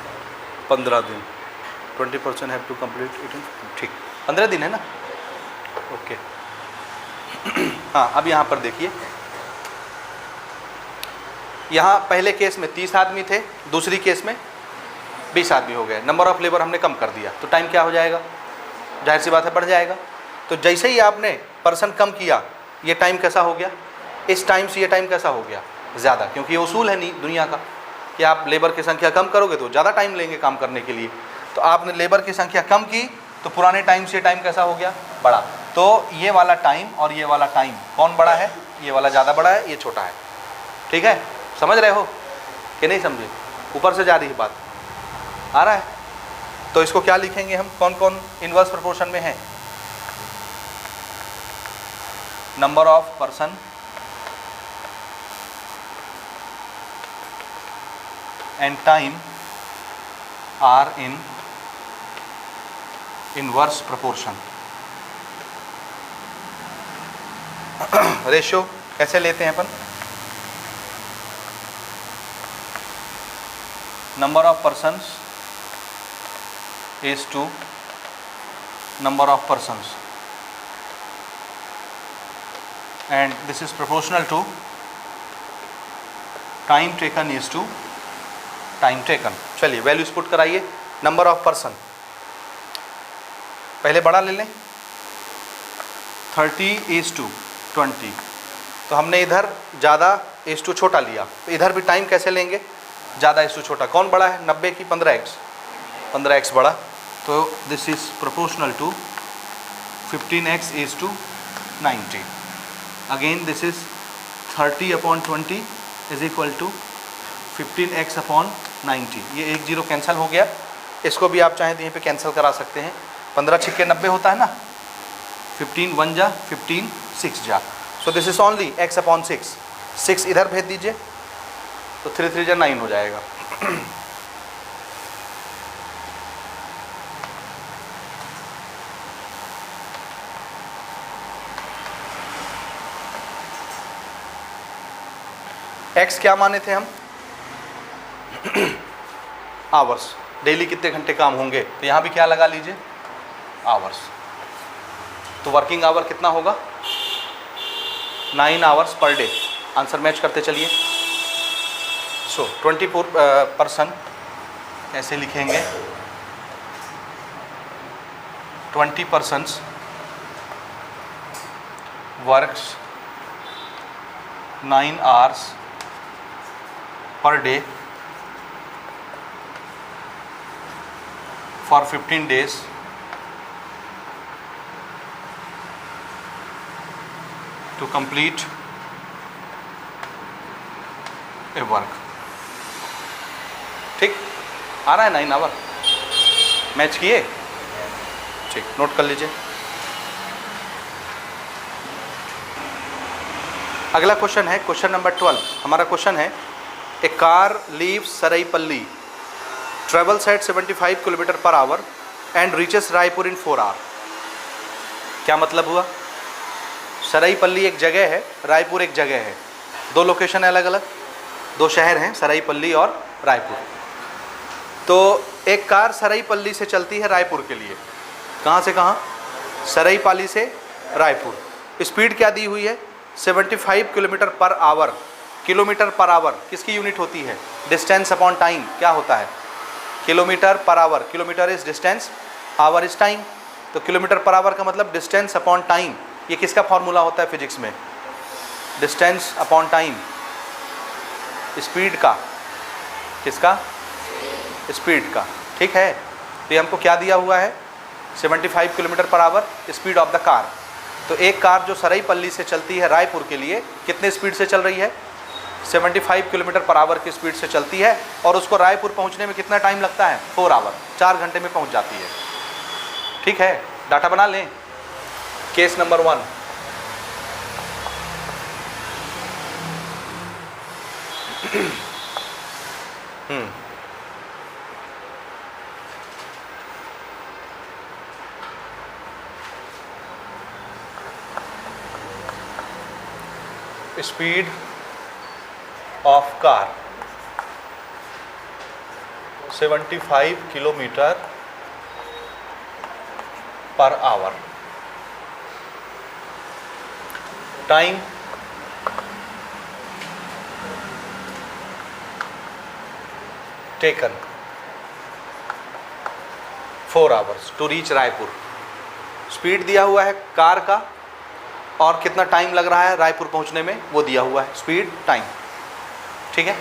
15 दिन, 20% हैव टू कंप्लीट इट, ठीक, 15 दिन है ना, ओके। हाँ, अब यहाँ पर देखिए, यहाँ पहले केस में 30 आदमी थे, दूसरी केस में 20 आदमी हो गए, नंबर ऑफ लेबर हमने कम कर दिया, तो टाइम क्या हो जाएगा, जाहिर सी बात है बढ़ जाएगा। तो जैसे ही आपने पर्सन कम किया, ये टाइम कैसा हो गया, इस टाइम से ये टाइम कैसा हो गया, ज़्यादा, क्योंकि ये उसूल है नहीं दुनिया का कि आप लेबर की संख्या कम करोगे तो ज़्यादा टाइम लेंगे काम करने के लिए। तो आपने लेबर की संख्या कम की तो पुराने टाइम से टाइम कैसा हो गया, बड़ा। तो ये वाला टाइम और ये वाला टाइम कौन बड़ा है, ये वाला ज़्यादा बड़ा है, ये छोटा है, ठीक है। समझ रहे हो कि नहीं समझे, ऊपर से जा रही है बात, आ रहा है। तो इसको क्या लिखेंगे हम, कौन कौन इनवर्स प्रोपोर्शन में है, number of person and time are in inverse proportion. Ratio कैसे लेते हैं अपन, number of persons is to number of persons, and this is proportional to time taken is to time taken। चलिए वैल्यूज पुट कराइए, नंबर ऑफ पर्सन पहले बड़ा ले लें, 30:20, तो हमने इधर ज़्यादा इस टू छोटा लिया, तो इधर भी टाइम कैसे लेंगे, ज़्यादा इस टू छोटा। कौन बड़ा है, 90 की 15x, 15x बड़ा, तो this is proportional to 15x is to 90। Again this is 30/20 is equal to 15x/90। ये 1 0 कैंसिल हो गया, इसको भी आप चाहें तो यहीं पे कैंसिल करा सकते हैं। 15 छिक्के 90 होता है ना, 15 1 जा 15 6 जा, सो दिस इज ओनली x/6। 6 इधर भेज दीजिए तो 3 3 जा 9 हो जाएगा। x क्या माने थे हम, आवर्स, डेली कितने घंटे काम होंगे, तो यहाँ भी क्या लगा लीजिए, आवर्स। तो वर्किंग आवर कितना होगा, 9 hours per day. Answer match करते चलिए। सो 24% ऐसे लिखेंगे, 20% works 9 hours per day for 15 days to complete a work. ठीक, आ रहा है 9 आवर मैच किए, ठीक, नोट कर लीजिए। अगला क्वेश्चन है क्वेश्चन नंबर 12। हमारा क्वेश्चन है a car leaves Saraipali, travels at 75 kilometre per hour and reaches Raipur in 4 hour. क्या मतलब हुआ? सराईपल्ली एक जगह है, रायपुर एक जगह है, दो लोकेशन है अलग अलग, दो शहर हैं सराईपल्ली और रायपुर। तो एक कार सराईपल्ली से चलती है रायपुर के लिए। कहाँ से कहाँ? सराईपल्ली से रायपुर। स्पीड क्या दी हुई है? 75 kilometre per our. Kilometre per our किसकी यूनिट होती है? Distance upon time. क्या होता है? Kilometre per our. Kilometre is distance, our is time. तो किलोमीटर पर आवर का मतलब डिस्टेंस अपॉन टाइम। ये किसका फॉर्मूला होता है फिजिक्स में? डिस्टेंस अपॉन टाइम, स्पीड का। किसका? स्पीड का। ठीक है, तो ये हमको क्या दिया हुआ है? 75 kilometre per our speed of the car. तो एक कार जो सराईपल्ली से चलती है रायपुर के लिए कितने स्पीड से चल रही है? 75 किलोमीटर पर आवर की स्पीड से चलती है, और उसको रायपुर पहुंचने में कितना टाइम लगता है? 4 आवर, 4 घंटे में पहुंच जाती है। ठीक है, डाटा बना लें। Case number 1, speed of car 75 kilometre per hour. Time taken 4 hours to reach Raipur. Speed दिया हुआ है कार का और कितना टाइम लग रहा है रायपुर पहुंचने में वो दिया हुआ है, स्पीड टाइम। ठीक है,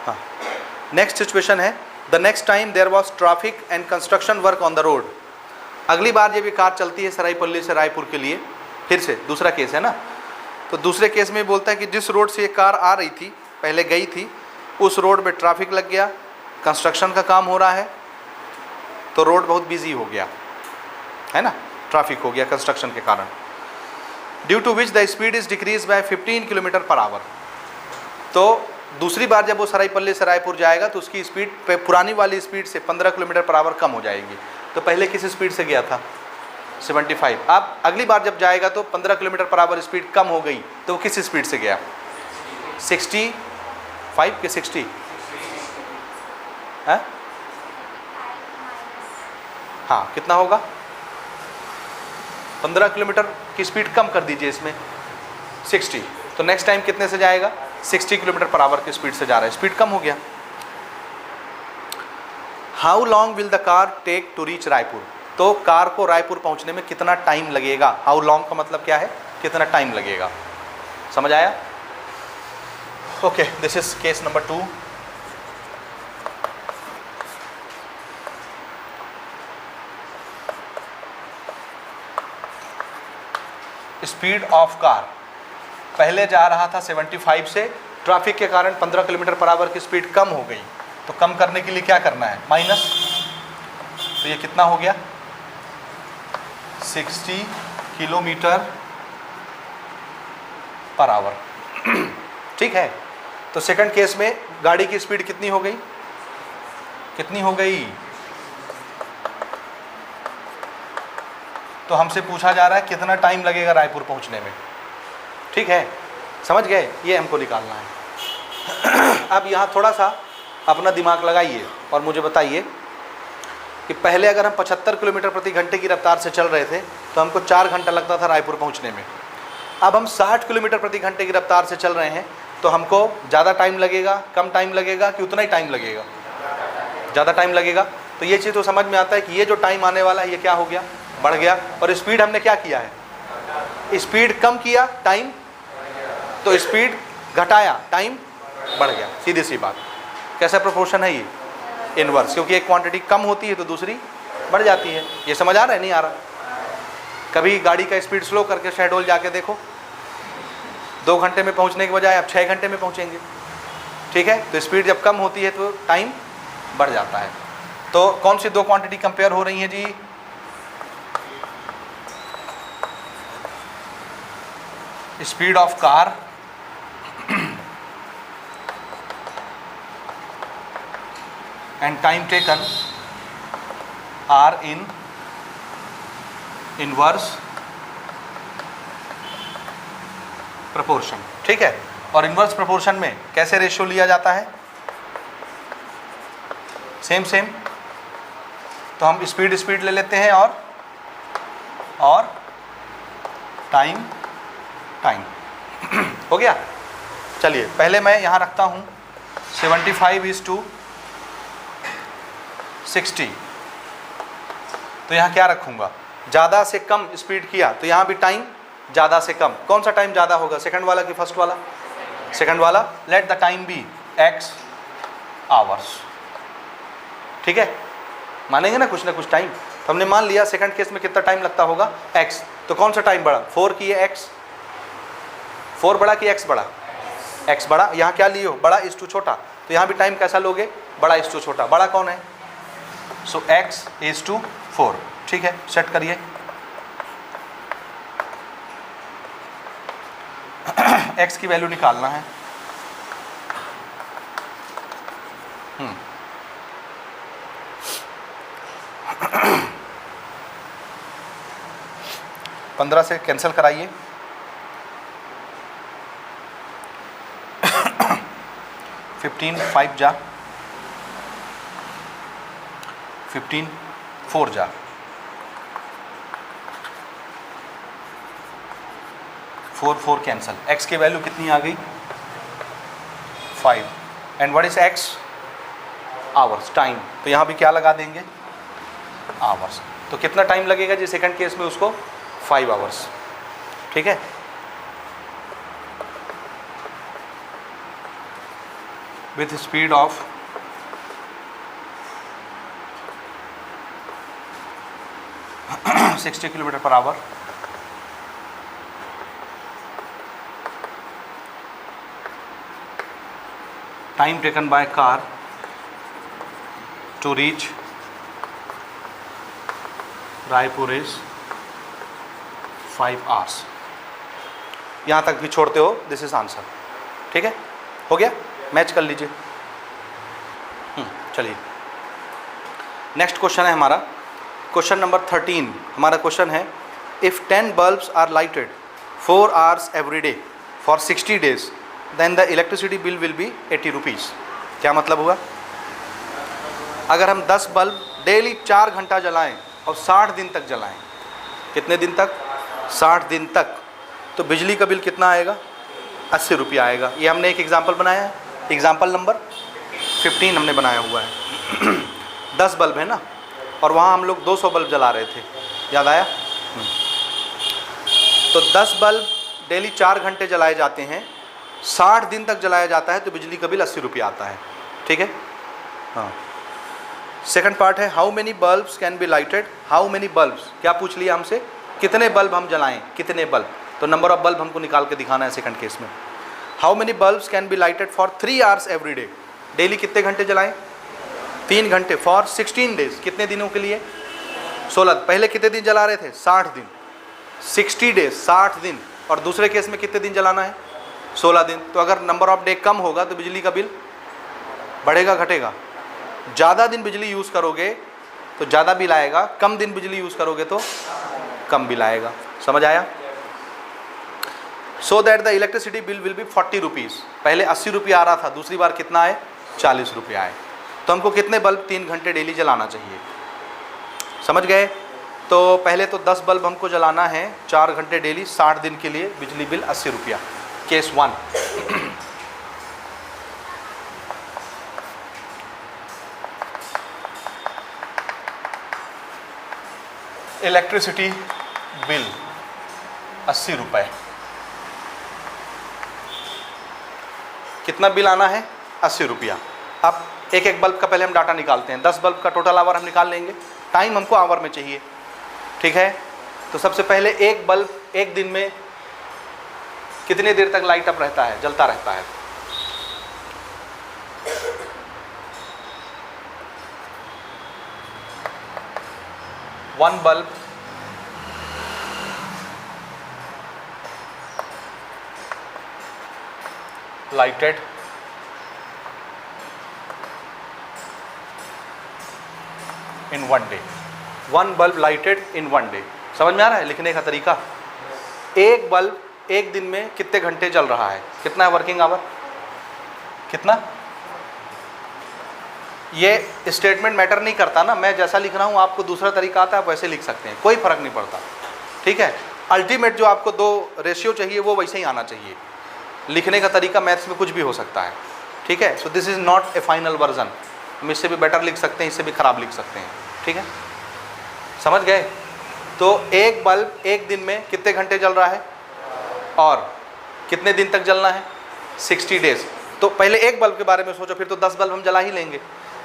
हाँ। नेक्स्ट सिचुएशन है the next time there was traffic and construction work on the road. अगली बार जब ये कार चलती है सराईपल्ली से रायपुर के लिए, फिर से दूसरा केस है ना, तो दूसरे केस में बोलता है कि जिस रोड से ये कार आ रही थी, पहले गई थी, उस रोड पे ट्रैफिक लग गया, कंस्ट्रक्शन का काम हो रहा है, तो रोड बहुत बिजी हो गया है ना, ट्रैफिक हो गया कंस्ट्रक्शन के कारण। Due to which the speed is decrease by 15 kilometre per hour. तो दूसरी बार जब वो सराईपल्ली से रायपुर जाएगा तो उसकी स्पीड पुरानी वाली स्पीड से 15 किलोमीटर पर आवर कम हो जाएगी। तो पहले किस स्पीड से गया था? 75। अब अगली बार जब जाएगा तो 15 किलोमीटर पर आवर स्पीड कम हो गई, तो वो किस स्पीड से गया? 65 के 60 है? हाँ, कितना होगा? 15 किलोमीटर की स्पीड कम कर दीजिए इसमें 60। तो नेक्स्ट टाइम कितने से जाएगा? 60 किलोमीटर पर आवर की स्पीड से जा रहा है, स्पीड कम हो गया। How long will the car take to reach Raipur. तो कार को रायपुर पहुंचने में कितना टाइम लगेगा? हाउ लॉन्ग का मतलब क्या है? कितना टाइम लगेगा। समझ आया? Okay, this is case number 2। Speed of car पहले जा रहा था 75 से, ट्रैफिक के कारण 15 किलोमीटर पर आवर की स्पीड कम हो गई, तो कम करने के लिए क्या करना है? माइनस। तो ये कितना हो गया? 60 किलोमीटर पर आवर। ठीक है, तो सेकंड केस में गाड़ी की स्पीड कितनी हो गई? कितनी हो गई? तो हमसे पूछा जा रहा है कितना टाइम लगेगा रायपुर पहुंचने में। ठीक है, समझ गए? ये हमको निकालना है। अब यहाँ थोड़ा सा अपना दिमाग लगाइए और मुझे बताइए कि पहले अगर हम 75 किलोमीटर प्रति घंटे की रफ्तार से चल रहे थे तो हमको 4 घंटा लगता था रायपुर पहुंचने में। अब हम 60 किलोमीटर प्रति घंटे की रफ्तार से चल रहे हैं तो हमको ज़्यादा टाइम लगेगा, कम टाइम लगेगा कि उतना ही टाइम लगेगा? ज़्यादा टाइम लगेगा। तो ये चीज़ तो समझ में आता है कि ये जो टाइम आने वाला है ये क्या हो गया? बढ़ गया। और स्पीड हमने क्या किया है? स्पीड कम किया, टाइम, तो स्पीड घटाया, टाइम बढ़ गया, सीधी सी बात। कैसा प्रोपोर्शन है ये? इनवर्स, क्योंकि एक क्वांटिटी कम होती है तो दूसरी बढ़ जाती है। ये समझ आ रहा है नहीं आ रहा? कभी गाड़ी का स्पीड स्लो करके शहडोल जाके देखो, 2 घंटे में पहुंचने के बजाय आप 6 घंटे में पहुंचेंगे। ठीक है, तो स्पीड जब कम होती है तो टाइम बढ़ जाता है। तो कौन सी 2 क्वांटिटी कंपेयर हो रही हैं जी? Speed of car and time taken are in inverse proportion। ठीक है, और इनवर्स प्रोपोर्शन में कैसे रेशियो लिया जाता है? सेम तो हम स्पीड ले लेते हैं और टाइम हो गया। चलिए पहले मैं यहाँ रखता हूँ 75:60। तो यहाँ क्या रखूँगा? ज़्यादा से कम स्पीड किया तो यहाँ भी टाइम ज़्यादा से कम। कौन सा टाइम ज़्यादा होगा, सेकंड वाला कि फर्स्ट वाला? सेकंड वाला। Let the time be x hours. ठीक है, मानेंगे ना कुछ टाइम। तो हमने मान लिया सेकंड केस में कितना टाइम लगता होगा, x। तो कौन सा टाइम बढ़ा? 4 की ये x, 4 बड़ा कि x बड़ा? x बड़ा। यहाँ क्या लिए हो? बड़ा इस टू छोटा। तो यहाँ भी टाइम कैसा लोगे? बड़ा इस टू छोटा। बड़ा कौन है? सो x इज टू 4। ठीक है, सेट करिए। x की वैल्यू निकालना है। 15 से कैंसिल कराइए। 15 5 जा, 15 4 जा, 4 कैंसिल। x की वैल्यू कितनी आ गई? 5। And what is x? Hours, time. तो यहाँ भी क्या लगा देंगे? आवर्स। तो कितना टाइम लगेगा जी सेकंड केस में? उसको 5 आवर्स। ठीक है, with speed of 60 kilometre per hour. Time taken by car to reach Raipur is 5 hours. यहाँ तक भी छोड़ते हो, दिस इज आंसर। ठीक है, हो गया, मैच कर लीजिए। चलिए नेक्स्ट क्वेश्चन है हमारा, क्वेश्चन नंबर 13। हमारा क्वेश्चन है, if 10 bulbs are lighted 4 hours every day for 60 days then the electricity bill will be 80 rupees. क्या मतलब हुआ? अगर हम 10 बल्ब डेली 4 घंटा जलाएं और 60 दिन तक जलाएं, कितने दिन तक? 60 दिन तक, तो बिजली का बिल कितना आएगा? 80 रुपया आएगा। ये हमने एक एग्जाम्पल बनाया है, एग्जाम्पल नंबर 15 हमने बनाया हुआ है। 10 बल्ब है ना, और वहाँ हम लोग 200 बल्ब जला रहे थे, याद आया? तो 10 बल्ब डेली 4 घंटे जलाए जाते हैं, 60 दिन तक जलाया जाता है, तो बिजली का बिल 80 रुपया आता है। ठीक है, हाँ। सेकंड पार्ट है, how many bulbs can be lighted. How many bulbs, क्या पूछ लिया हमसे? कितने बल्ब हम जलाएं, कितने बल्ब। तो नंबर ऑफ बल्ब हमको निकाल के दिखाना है सेकंड केस में। How many bulbs can be lighted for 3 hours every day. Daily कितने घंटे जलाएं? 3 घंटे फॉर 16 डेज। कितने दिनों के लिए? 16। पहले कितने दिन जला रहे थे? 60 दिन। 60 डेज, 60 दिन। और दूसरे केस में कितने दिन जलाना है? 16 दिन। तो अगर नंबर ऑफ डे कम होगा तो बिजली का बिल बढ़ेगा घटेगा? ज़्यादा दिन बिजली यूज़ करोगे तो ज़्यादा बिल आएगा, कम दिन बिजली यूज़ करोगे तो कम बिल आएगा। समझ आया? So that the electricity bill will B 40 rupees. पहले 80 रुपया आ रहा था, दूसरी बार कितना आए? 40 रुपया आए। तो हमको कितने बल्ब 3 घंटे डेली जलाना चाहिए? समझ गए? तो पहले तो 10 बल्ब हमको जलाना है 4 घंटे डेली, 60 दिन के लिए, बिजली बिल 80 रुपया। केस 1। इलेक्ट्रिसिटी बिल 80 रुपये। कितना बिल आना है? 80 रुपया। अब एक एक बल्ब का पहले हम डाटा निकालते हैं। 10 बल्ब का टोटल आवर हम निकाल लेंगे, टाइम हमको आवर में चाहिए, ठीक है। तो सबसे पहले एक बल्ब एक दिन में कितनी देर तक लाइट अप रहता है, जलता रहता है? One bulb lighted in 1 day, one bulb lighted in 1 day। समझ में आ रहा है लिखने का तरीका? एक बल्ब एक दिन में कितने घंटे जल रहा है, कितना है वर्किंग आवर, कितना? ये स्टेटमेंट मैटर नहीं करता ना, मैं जैसा लिख रहा हूँ आपको दूसरा तरीका आता है, आप वैसे लिख सकते हैं, कोई फर्क नहीं पड़ता, ठीक है। अल्टीमेट जो आपको 2 रेशियो चाहिए वो वैसे ही आना चाहिए। लिखने का तरीका मैथ्स में कुछ भी हो सकता है, ठीक है। So this is not A final version, हम इससे भी बेटर लिख सकते हैं, इससे भी ख़राब लिख सकते हैं, ठीक है, समझ गए। तो एक बल्ब एक दिन में कितने घंटे जल रहा है और कितने दिन तक जलना है? 60 डेज। तो पहले एक बल्ब के बारे में सोचो, फिर तो 10 बल्ब हम जला ही लेंगे।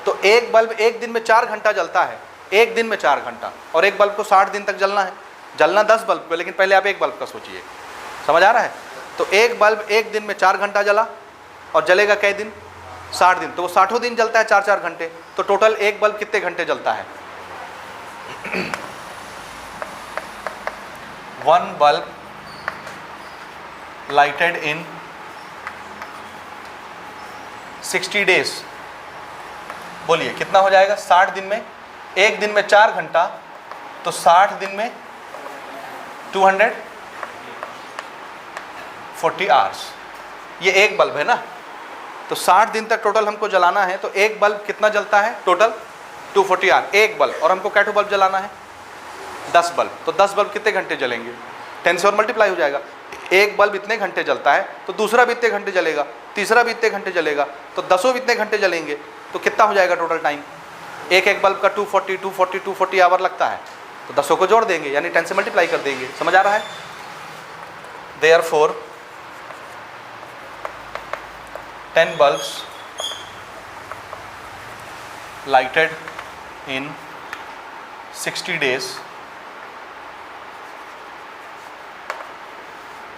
तो एक बल्ब एक दिन में 4 घंटा जलता है, एक दिन में 4 घंटा, और एक बल्ब को 60 दिन तक जलना है। जलना 10 बल्ब को, लेकिन पहले आप एक बल्ब का सोचिए, समझ आ रहा है। तो एक बल्ब एक दिन में 4 घंटा जला और जलेगा कै दिन? 60 दिन। तो वो 60 दिन जलता है 4-4 घंटे। तो टोटल एक बल्ब कितने घंटे जलता है? वन बल्ब लाइटेड इन 60 डेज, बोलिए कितना हो जाएगा? 60 दिन में, एक दिन में 4 घंटा, तो 60 दिन में 240 आवर्स। ये एक बल्ब है ना, तो 60 दिन तक टोटल हमको जलाना है। तो एक बल्ब कितना जलता है टोटल? 240 आवर एक बल्ब। और हमको कैटो बल्ब जलाना है? 10 बल्ब। तो 10 बल्ब कितने घंटे जलेंगे? 10 से और मल्टीप्लाई हो जाएगा। एक बल्ब इतने घंटे जलता है तो दूसरा भी इतने घंटे जलेगा, तीसरा भी इतने घंटे जलेगा, तो 10 भी इतने घंटे जलेंगे। तो कितना हो जाएगा टोटल टाइम? एक एक बल्ब का 240 आवर लगता है, तो 10 को जोड़ देंगे, यानी 10 से मल्टीप्लाई कर देंगे। समझ आ रहा है? Therefore 10 bulbs lighted in 60 days,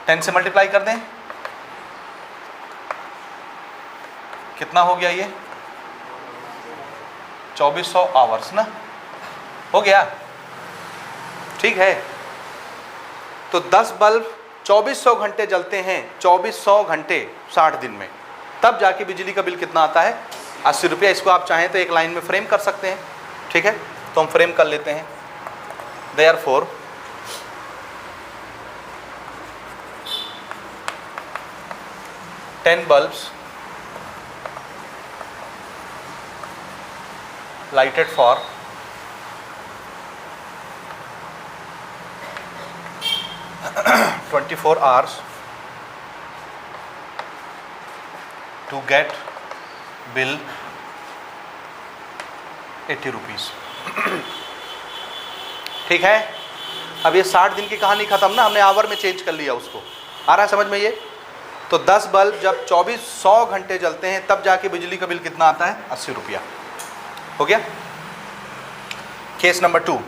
10 से मल्टीप्लाई कर दें, कितना हो गया? ये 2400 आवर्स ना, हो गया, ठीक है। तो 10 बल्ब 2400 घंटे जलते हैं, 2400 घंटे 60 दिन में, तब जाके बिजली का बिल कितना आता है? 80 रुपया। इसको आप चाहें तो एक लाइन में फ्रेम कर सकते हैं, ठीक है। तो हम फ्रेम कर लेते हैं। Therefore ten bulbs lighted for 24 hours to get bill 80 rupees. ठीक है। अब ये 60 दिन की कहानी खत्म ना, हमने आवर में चेंज कर लिया उसको। आ रहा है समझ में ये? तो 10 बल्ब जब 2400 घंटे जलते हैं तब जाके बिजली का बिल कितना आता है? 80 रुपया। हो गया। Case number 2।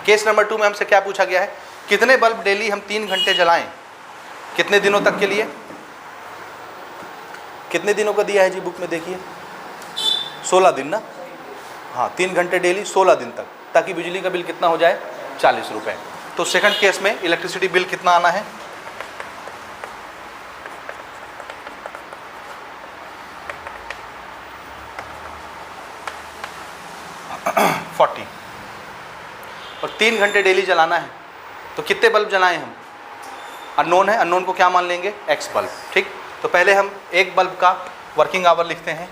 केस नंबर 2 में हमसे क्या पूछा गया है? कितने बल्ब डेली हम 3 घंटे जलाएं, कितने दिनों तक के लिए? कितने दिनों का दिया है जी बुक में? देखिए 16 दिन ना। हाँ, 3 घंटे डेली 16 दिन तक, ताकि बिजली का बिल कितना हो जाए? 40 रुपये। तो सेकंड केस में इलेक्ट्रिसिटी बिल कितना आना है? $40। और 3 घंटे डेली जलाना है, तो कितने बल्ब जलाएं हम? अननोन है, अननोन को क्या मान लेंगे? X bulb. ठीक। तो पहले हम एक बल्ब का वर्किंग आवर लिखते हैं।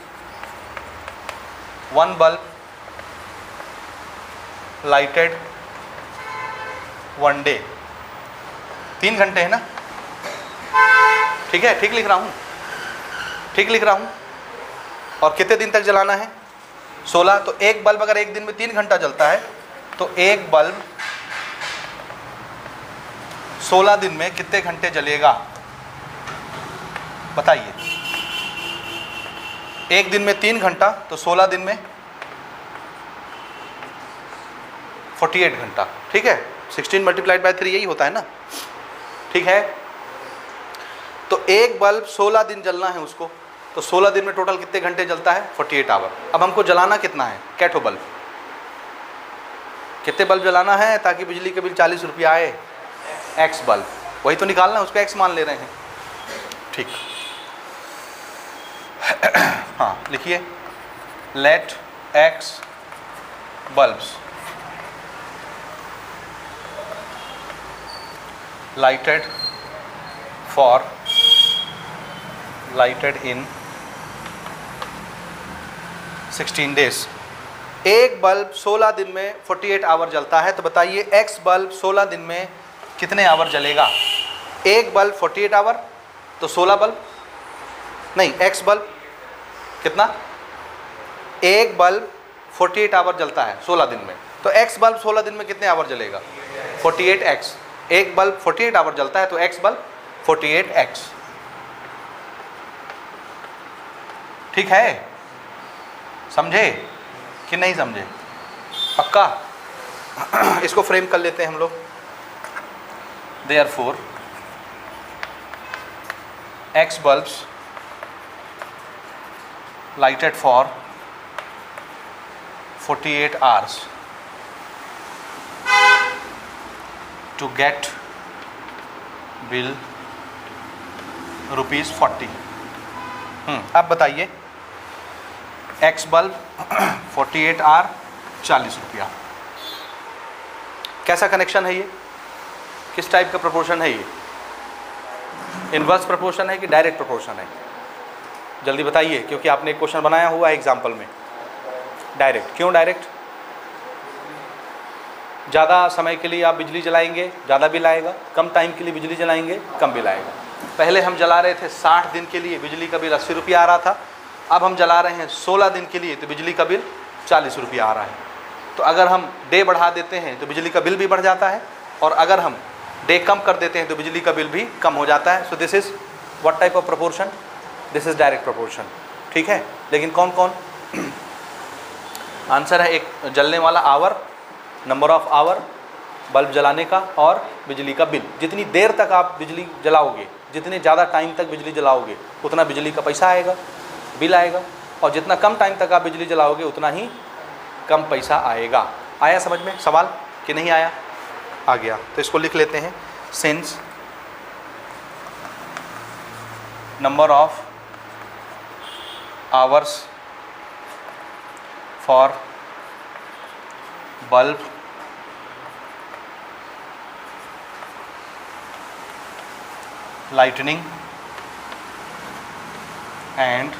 1 बल्ब लाइटेड 1 डे, 3 घंटे है ना? ठीक है, ठीक लिख रहा हूँ, ठीक लिख रहा हूँ। और कितने दिन तक जलाना है? 16। तो एक बल्ब अगर एक दिन में 3 घंटा जलता है, तो एक बल्ब 16 दिन में कितने घंटे जलेगा? बताइए, एक दिन में 3 घंटा तो 16 दिन में 48 घंटा, ठीक है। 16 मल्टीप्लाइड बाय 3 यही होता है ना, ठीक है। तो एक बल्ब 16 दिन जलना है उसको, तो 16 दिन में टोटल कितने घंटे जलता है? 48 आवर। अब हमको जलाना कितना है? कैठो बल्ब, कितने बल्ब जलाना है ताकि बिजली का बिल 40 रुपया आए? एक्स बल्ब, वही तो निकालना है, उसको एक्स मान ले रहे हैं, ठीक। हाँ लिखिए, let x bulbs lighted in 16 days। एक बल्ब 16 दिन में 48 आवर जलता है, तो बताइए एक्स बल्ब 16 दिन में कितने आवर जलेगा? एक बल्ब 48 आवर तो 16 बल्ब, नहीं एक्स बल्ब कितना? एक बल्ब 48 आवर जलता है 16 दिन में, तो एक्स बल्ब 16 दिन में कितने आवर जलेगा? 48x। एक बल्ब 48 आवर जलता है तो एक्स बल्ब 48x, ठीक है। समझे कि नहीं समझे? पक्का? इसको फ्रेम कर लेते हैं हम लोग। Therefore X bulbs lighted for 48 hours to get bill ₹40। अब बताइए, एक्स बल्ब 48 आवर 40 रुपया, कैसा कनेक्शन है ये? किस टाइप का प्रोपोर्शन है ये? इनवर्स प्रोपोर्शन है कि डायरेक्ट प्रोपोर्शन है? जल्दी बताइए, क्योंकि आपने एक क्वेश्चन बनाया हुआ है एग्जाम्पल में। डायरेक्ट, क्यों डायरेक्ट? ज़्यादा समय के लिए आप बिजली जलाएंगे ज़्यादा बिल आएगा, कम टाइम के लिए बिजली जलाएंगे कम बिल आएगा। पहले हम जला रहे थे 60 दिन के लिए, बिजली का बिल 80 रुपया आ रहा था। अब हम जला रहे हैं 16 दिन के लिए, तो बिजली का बिल 40 रुपया आ रहा है। तो अगर हम डे बढ़ा देते हैं तो बिजली का बिल भी बढ़ जाता है, और अगर हम डे कम कर देते हैं तो बिजली का बिल भी कम हो जाता है। So this is what type of proportion? This is direct proportion, ठीक है। लेकिन कौन कौन? आंसर है एक जलने वाला hour, number of hour bulb जलाने का, और बिजली का बिल। जितनी देर तक आप बिजली जलाओगे, जितने ज़्यादा टाइम तक बिजली जलाओगे, उतना बिजली का पैसा आएगा, बिल आएगा, और जितना कम टाइम तक आप बिजली जलाओगे उतना ही कम पैसा आएगा। आया समझ में सवाल कि नहीं आया? आ गया। तो इसको लिख लेते हैं, since number of hours for bulb lightening and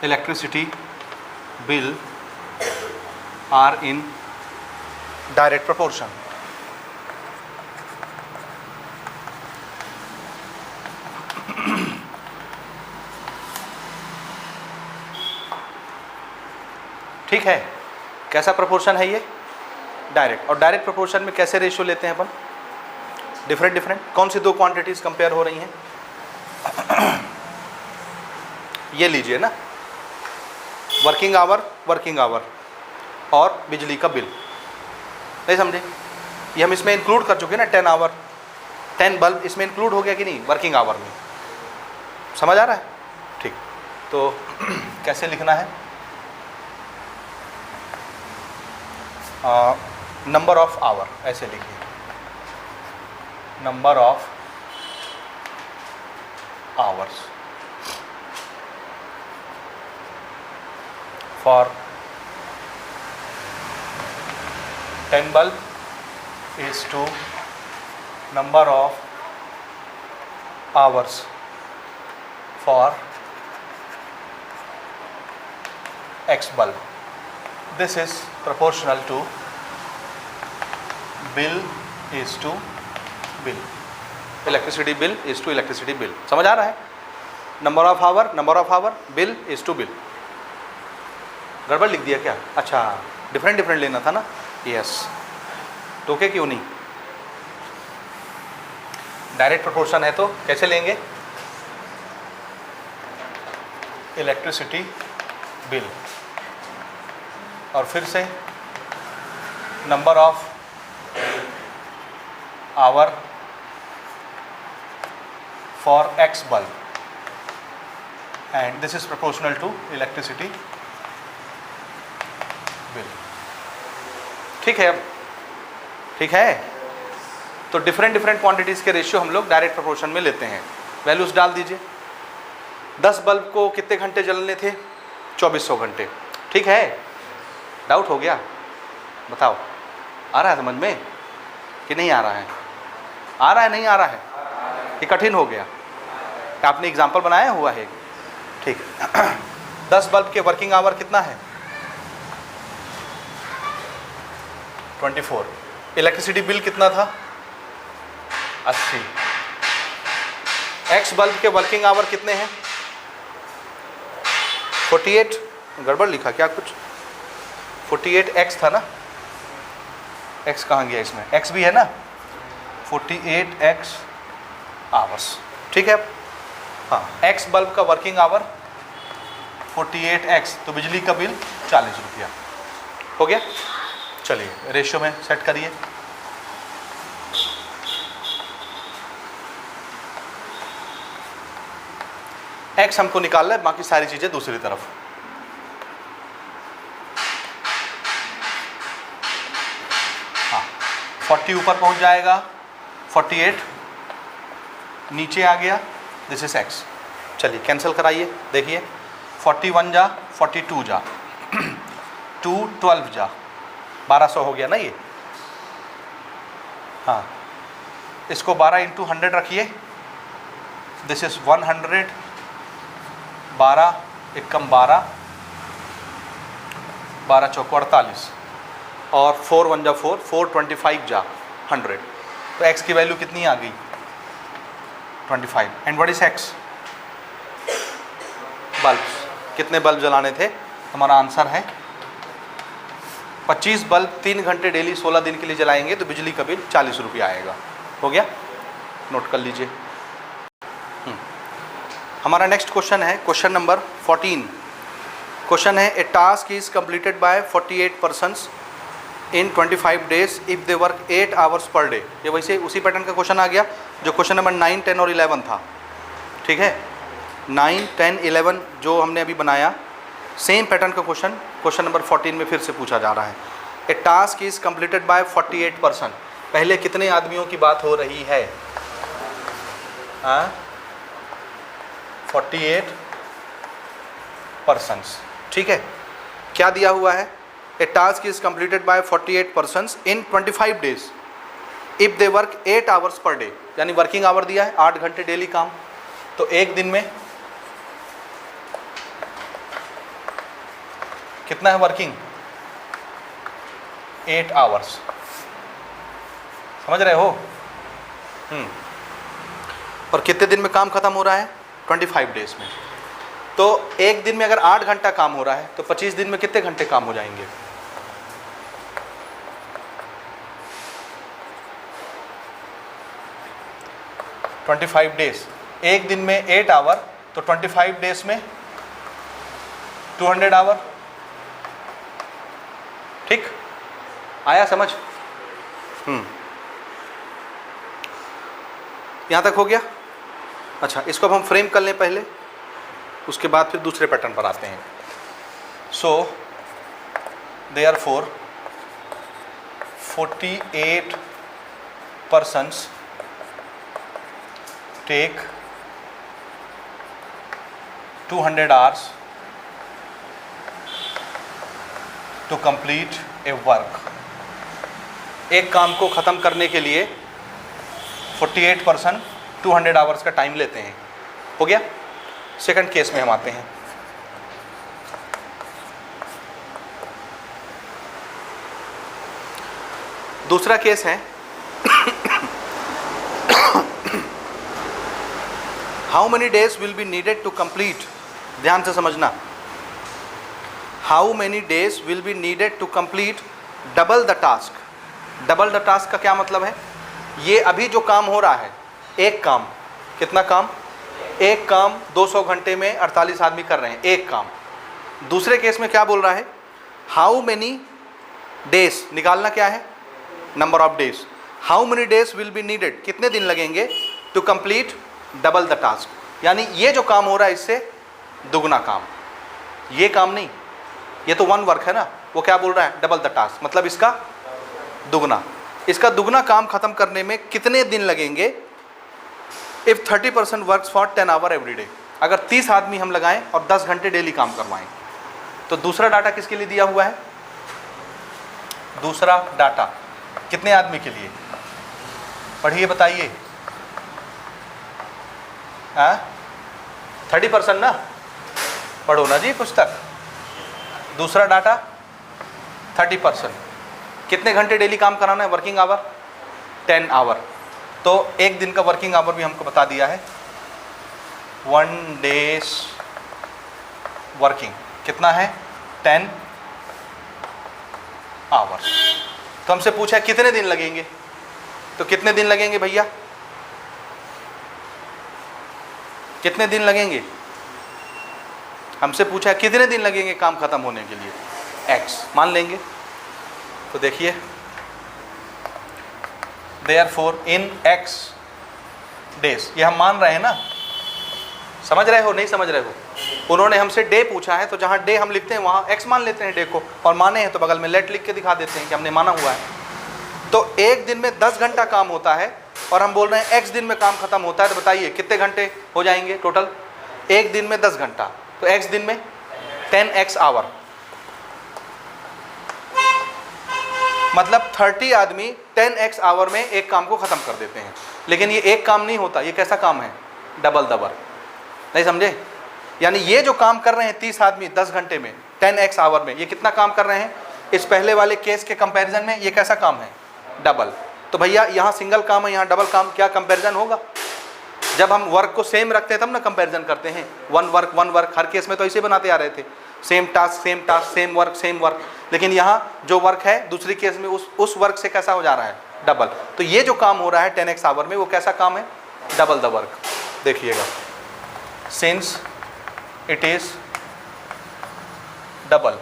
electricity bill are in direct proportion। ठीक है, कैसा प्रोपोर्शन है ये? डायरेक्ट। और डायरेक्ट प्रोपोर्शन में कैसे रेशियो लेते हैं अपन? डिफरेंट। कौन सी दो क्वांटिटीज कंपेयर हो रही हैं? ये लीजिए ना, वर्किंग आवर और बिजली का बिल। नहीं समझे? ये हम इसमें इंक्लूड कर चुके ना, 10 आवर, 10 बल्ब इसमें इंक्लूड हो गया कि नहीं वर्किंग आवर में? समझ आ रहा है? ठीक। तो कैसे लिखना है? नंबर ऑफ आवर, ऐसे लिखिए, number of hours for 10 bulb is to number of hours for X bulb. This is proportional to bill is to bill, electricity bill is to electricity bill। समझ आ रहा है? Number of hour, bill is to bill. गड़बड़ लिख दिया क्या? अच्छा, डिफरेंट लेना था ना। यस, टोके क्यों नहीं? डायरेक्ट प्रोपोर्शन है तो कैसे लेंगे, इलेक्ट्रिसिटी बिल और फिर से number of hour for x bulb and this is proportional to electricity bill. ठीक है, अब ठीक है। तो डिफरेंट क्वांटिटीज़ के रेशियो हम लोग डायरेक्ट प्रोपोर्शन में लेते हैं। वैल्यूज डाल दीजिए। 10 बल्ब को कितने घंटे जलने थे, 2400 घंटे। ठीक है, डाउट हो गया, बताओ आ रहा है समझ में कि नहीं आ रहा है? आ रहा है नहीं आ रहा है? ये कठिन हो गया, आपने एग्जाम्पल बनाया हुआ है। ठीक 10 बल्ब के वर्किंग आवर कितना है, 24। इलेक्ट्रिसिटी बिल कितना था, 80। एक्स बल्ब के वर्किंग आवर कितने हैं, 48। गड़बड़ लिखा क्या कुछ, 48 एक्स था ना, एक्स कहाँ गया इसमें, एक्स भी है ना, 48 एक्स आवर्स। ठीक है, हाँ एक्स बल्ब का वर्किंग आवर 48 एक्स, तो बिजली का बिल 40 रुपया हो गया। चलिए रेशियो में सेट करिए। एक्स हमको निकालना है, बाकी सारी चीज़ें दूसरी तरफ। हाँ 40 ऊपर पहुंच जाएगा, 48 नीचे आ गया, दिस इज एक्स। चलिए कैंसिल कराइए, देखिए 41 जा 42 जा 2 12 जा 1200 हो गया ना ये। हाँ इसको 12 इंटू 100 रखिए, दिस इज 100। 12 एकम 12, 12 चौको 48 और 4 1 जा 4, 425 जा 100। तो x की वैल्यू कितनी आ गई, 25। And what is x, bulb. कितने बल्ब जलाने थे, हमारा आंसर है 25 बल्ब 3 घंटे डेली 16 दिन के लिए जलाएंगे तो बिजली का बिल 40 रुपया आएगा। हो गया, नोट कर लीजिए। हमारा नेक्स्ट क्वेश्चन है क्वेश्चन नंबर 14। क्वेश्चन है a task is completed by 48 persons in 25 days if they work 8 hours per day. ये वैसे उसी पैटर्न का क्वेश्चन आ गया जो क्वेश्चन नंबर 9, 10 और 11 था। ठीक है, 9, 10, 11 जो हमने अभी बनाया, सेम पैटर्न का क्वेश्चन नंबर 14 में फिर से पूछा जा रहा है। A task is completed by 48 person. पहले कितने आदमियों की बात हो रही है, 48 पर्सन्स। ठीक है, क्या दिया हुआ है, a task is completed by 48 persons in 25 days if they work 8 hours per day. यानी वर्किंग आवर दिया है 8 घंटे डेली काम। तो एक दिन में कितना है वर्किंग, 8 आवर्स। समझ रहे हो? और कितने दिन में काम खत्म हो रहा है, 25 डेज में। तो एक दिन में अगर 8 घंटा काम हो रहा है तो 25 दिन में कितने घंटे काम हो जाएंगे, 25 डेज। एक दिन में 8 आवर, तो 25 डेज में 200 आवर। ठीक, आया समझ? यहाँ तक हो गया। अच्छा, इसको अब हम फ्रेम कर लें पहले, उसके बाद फिर दूसरे पैटर्न पर आते हैं। So therefore 48 persons take 200 hours to complete a work। एक काम को ख़त्म करने के लिए 48 पर्सन 200 आवर्स का टाइम लेते हैं। हो गया। सेकंड केस में हम आते हैं। दूसरा केस है how many days will be needed to complete, ध्यान से समझना, how many days will be needed to complete double the task. Double the task का क्या मतलब है, ये अभी जो काम हो रहा है एक काम, कितना काम? एक काम 200 घंटे में 48 आदमी कर रहे हैं, एक काम। दूसरे केस में क्या बोल रहा है? हाउ मेनी डेज, निकालना क्या है? Number of days. How many days will be needed, कितने दिन लगेंगे to complete double the task. यानी ये जो काम हो रहा है इससे दुगना काम, ये काम नहीं, ये तो वन वर्क है ना, वो क्या बोल रहा है? डबल द टास्क, मतलब इसका दुगना। इसका दुगना काम खत्म करने में कितने दिन लगेंगे? If 30% works for 10 hour every day, अगर 30 आदमी हम लगाएं और 10 घंटे डेली काम करवाएं। तो दूसरा डाटा किसके लिए दिया हुआ है? दूसरा डाटा कितने आदमी के लिए? पढ़िए बताइए। 30% ना, पढ़ो ना जी पुस्तक। दूसरा डाटा 30%, कितने घंटे डेली काम कराना है? Working hour 10 hour. तो एक दिन का वर्किंग आवर भी हमको बता दिया है, 1 डेज वर्किंग कितना है? 10 आवर्स। तो हमसे पूछा कितने दिन लगेंगे, तो कितने दिन लगेंगे भैया? कितने दिन लगेंगे? हमसे पूछा कितने दिन लगेंगे काम खत्म होने के लिए, x मान लेंगे। तो देखिए, देयरफॉर इन x डेज, ये हम मान रहे हैं ना, समझ रहे हो नहीं समझ रहे हो? उन्होंने हमसे डे पूछा है, तो जहाँ डे हम लिखते हैं वहाँ x मान लेते हैं डे को, और माने हैं तो बगल में लेट लिख के दिखा देते हैं कि हमने माना हुआ है। तो एक दिन में 10 घंटा काम होता है और हम बोल रहे हैं x दिन में काम खत्म होता है, तो बताइए कितने घंटे हो जाएंगे टोटल? एक दिन में 10 घंटा, तो x दिन में 10x आवर, मतलब 30 आदमी 10x आवर में एक काम को खत्म कर देते हैं। लेकिन ये एक काम नहीं होता, ये कैसा काम है? Double the work. नहीं समझे? यानी ये जो काम कर रहे हैं 30 आदमी 10 घंटे में 10x आवर में, ये कितना काम कर रहे हैं? इस पहले वाले केस के कंपैरिजन में ये कैसा काम है? डबल। तो भैया यहाँ सिंगल काम है, यहाँ डबल काम, क्या कंपैरिजन होगा? जब हम वर्क को सेम रखते हैं तब ना कंपैरिजन करते हैं। वन वर्क, हर केस में तो ऐसे बनाते आ रहे थे, सेम टास्क, सेम वर्क। लेकिन यहाँ जो वर्क है दूसरी केस में उस वर्क से कैसा हो जा रहा है? डबल। तो ये जो काम हो रहा है 10x आवर में, वो कैसा काम है? Double the work. देखिएगा, since it is double,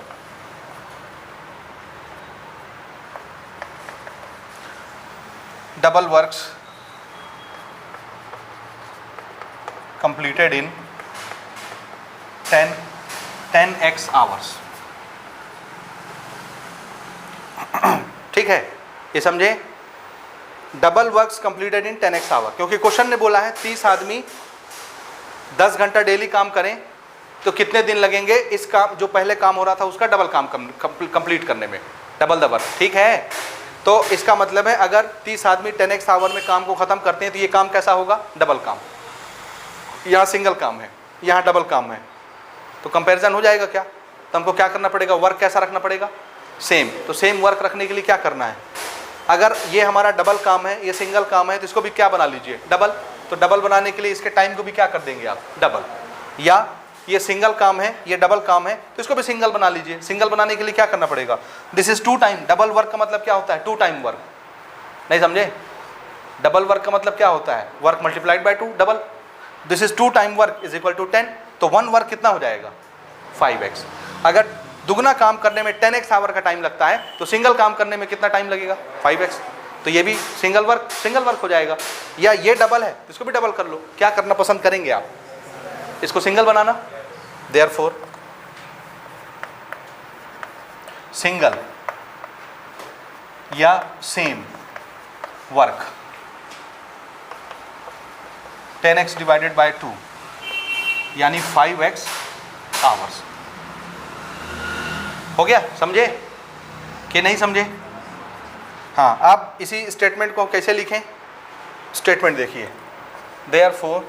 double works completed in 10x hours. ठीक है, ये समझे? Double works completed in 10x hour, क्योंकि क्वेश्चन ने बोला है 30 आदमी 10 घंटा डेली काम करें तो कितने दिन लगेंगे इस काम, जो पहले काम हो रहा था उसका डबल काम कंप्लीट करने में, डबल द वर्क। ठीक है, तो इसका मतलब है अगर 30 आदमी 10x आवर में काम को खत्म करते हैं तो ये काम कैसा होगा? डबल काम। यहाँ सिंगल काम है, यहाँ डबल काम है, तो कंपैरिजन हो जाएगा क्या? तो हमको क्या करना पड़ेगा? वर्क कैसा रखना पड़ेगा? सेम। तो सेम वर्क रखने के लिए क्या करना है? अगर ये हमारा डबल काम है, ये सिंगल काम है, तो इसको भी क्या बना लीजिए? डबल। तो डबल बनाने के लिए इसके टाइम को भी क्या कर देंगे आप? डबल। या ये सिंगल काम है, ये डबल काम है, तो इसको भी सिंगल बना लीजिए। सिंगल बनाने के लिए क्या करना पड़ेगा? This is 2 time. Double work का मतलब क्या होता है? 2 टाइम वर्क। नहीं समझे? डबल वर्क का मतलब क्या होता है? Work multiplied by 2, double. This is 2 time work is equal to 10, तो 1 वर्क कितना हो जाएगा? 5x। अगर दुगना काम करने में 10x आवर का टाइम लगता है तो सिंगल काम करने में कितना टाइम लगेगा? 5x। तो ये भी सिंगल वर्क हो जाएगा। या ये डबल है तो इसको भी डबल कर लो। क्या करना पसंद करेंगे आप? इसको सिंगल बनाना। देयरफॉर सिंगल या same work 10x divided by 2 यानी 5x आवर्स। हो गया? समझे कि नहीं समझे? हाँ, आप इसी स्टेटमेंट को कैसे लिखें? स्टेटमेंट देखिए, देयरफॉर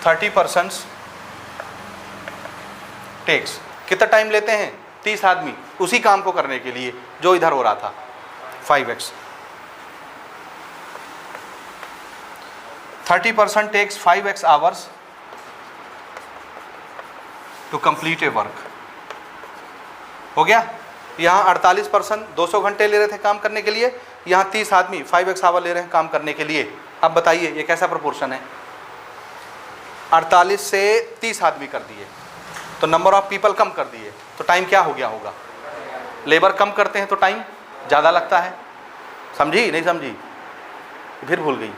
30% टेक्स, कितना टाइम लेते हैं 30 आदमी उसी काम को करने के लिए जो इधर हो रहा था, 5x। 30% takes 5x hours to complete a work। हो गया? यहाँ 48% 200 घंटे ले रहे थे काम करने के लिए, यहाँ 30 आदमी 5x आवर ले रहे हैं काम करने के लिए। अब बताइए ये कैसा प्रोपोर्शन है? 48 से 30 आदमी कर दिए तो नंबर ऑफ पीपल कम कर दिए तो टाइम क्या हो गया होगा? लेबर कम करते हैं तो टाइम ज़्यादा लगता है। समझी नहीं समझी? फिर भूल गई।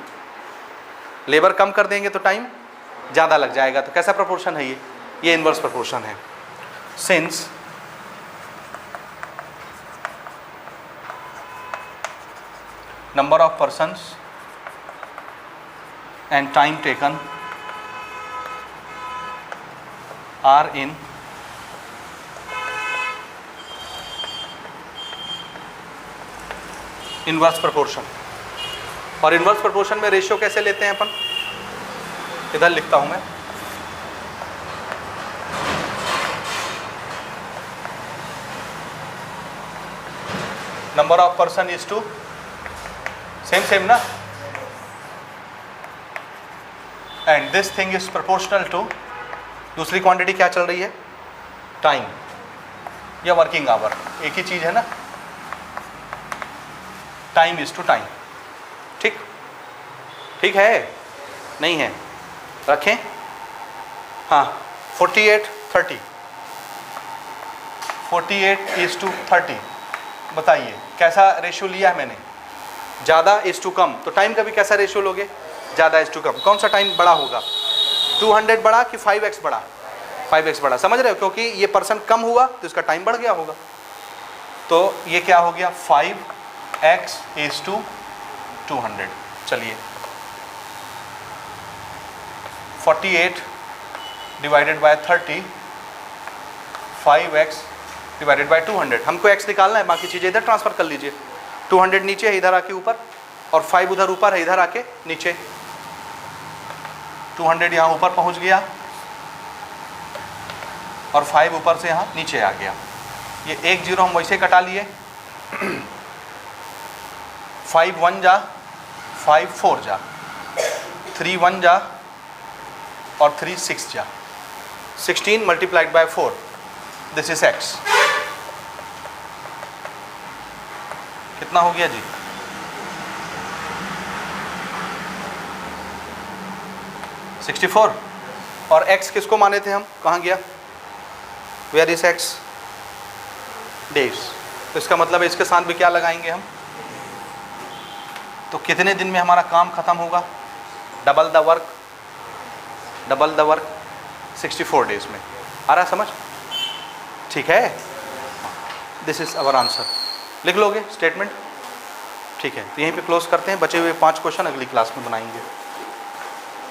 लेबर कम कर देंगे तो टाइम ज़्यादा लग जाएगा। तो कैसा प्रोपोर्शन है ये इनवर्स प्रोपोर्शन है। Since number of persons and time taken are in inverse proportion। और इनवर्स प्रोपोर्शन में रेशियो कैसे लेते हैं अपन? इधर लिखता हूं मैं, number of person is to same ना, and this thing is proportional to, दूसरी क्वांटिटी क्या चल रही है? टाइम या वर्किंग आवर, एक ही चीज है ना, टाइम इज टू टाइम। ठीक ठीक है नहीं है? रखें हाँ। 48:30 48:30 बताइए कैसा रेशियो लिया है मैंने? ज़्यादा इज टू कम। तो टाइम का भी कैसा रेशियो लोगे? ज़्यादा इज टू कम। कौन सा टाइम बड़ा होगा? 200 बड़ा कि 5x बड़ा? 5x बड़ा। समझ रहे हो? क्योंकि ये पर्सन कम हुआ तो इसका टाइम बढ़ गया होगा। तो ये क्या हो गया? 5x is to 200। चलिए 48 divided by 30, 5x divided by 200। हमको x निकालना है, बाकी चीज़ें इधर ट्रांसफ़र कर लीजिए। 200 नीचे है, इधर आके ऊपर, और 5 उधर ऊपर है, इधर आके नीचे। 200 यहाँ ऊपर पहुँच गया और 5 ऊपर से यहाँ नीचे आ गया। ये 1 0 हम वैसे कटा लिए। 5 1 जा, 5 4 जा, 3 1 जा और 3 6 जा। 16 multiplied by 4, this is x। कितना हो गया जी? 64। और x किसको माने थे हम? कहाँ गया? Where is x? डेज। तो इसका मतलब है इसके साथ भी क्या लगाएंगे हम? तो कितने दिन में हमारा काम खत्म होगा? Double the work, double the work 64 days में। आ रहा समझ? ठीक है, दिस इज अवर आंसर। लिख लोगे स्टेटमेंट? ठीक है, तो यहीं पे क्लोज करते हैं। बचे हुए 5 क्वेश्चन अगली क्लास में बनाएंगे।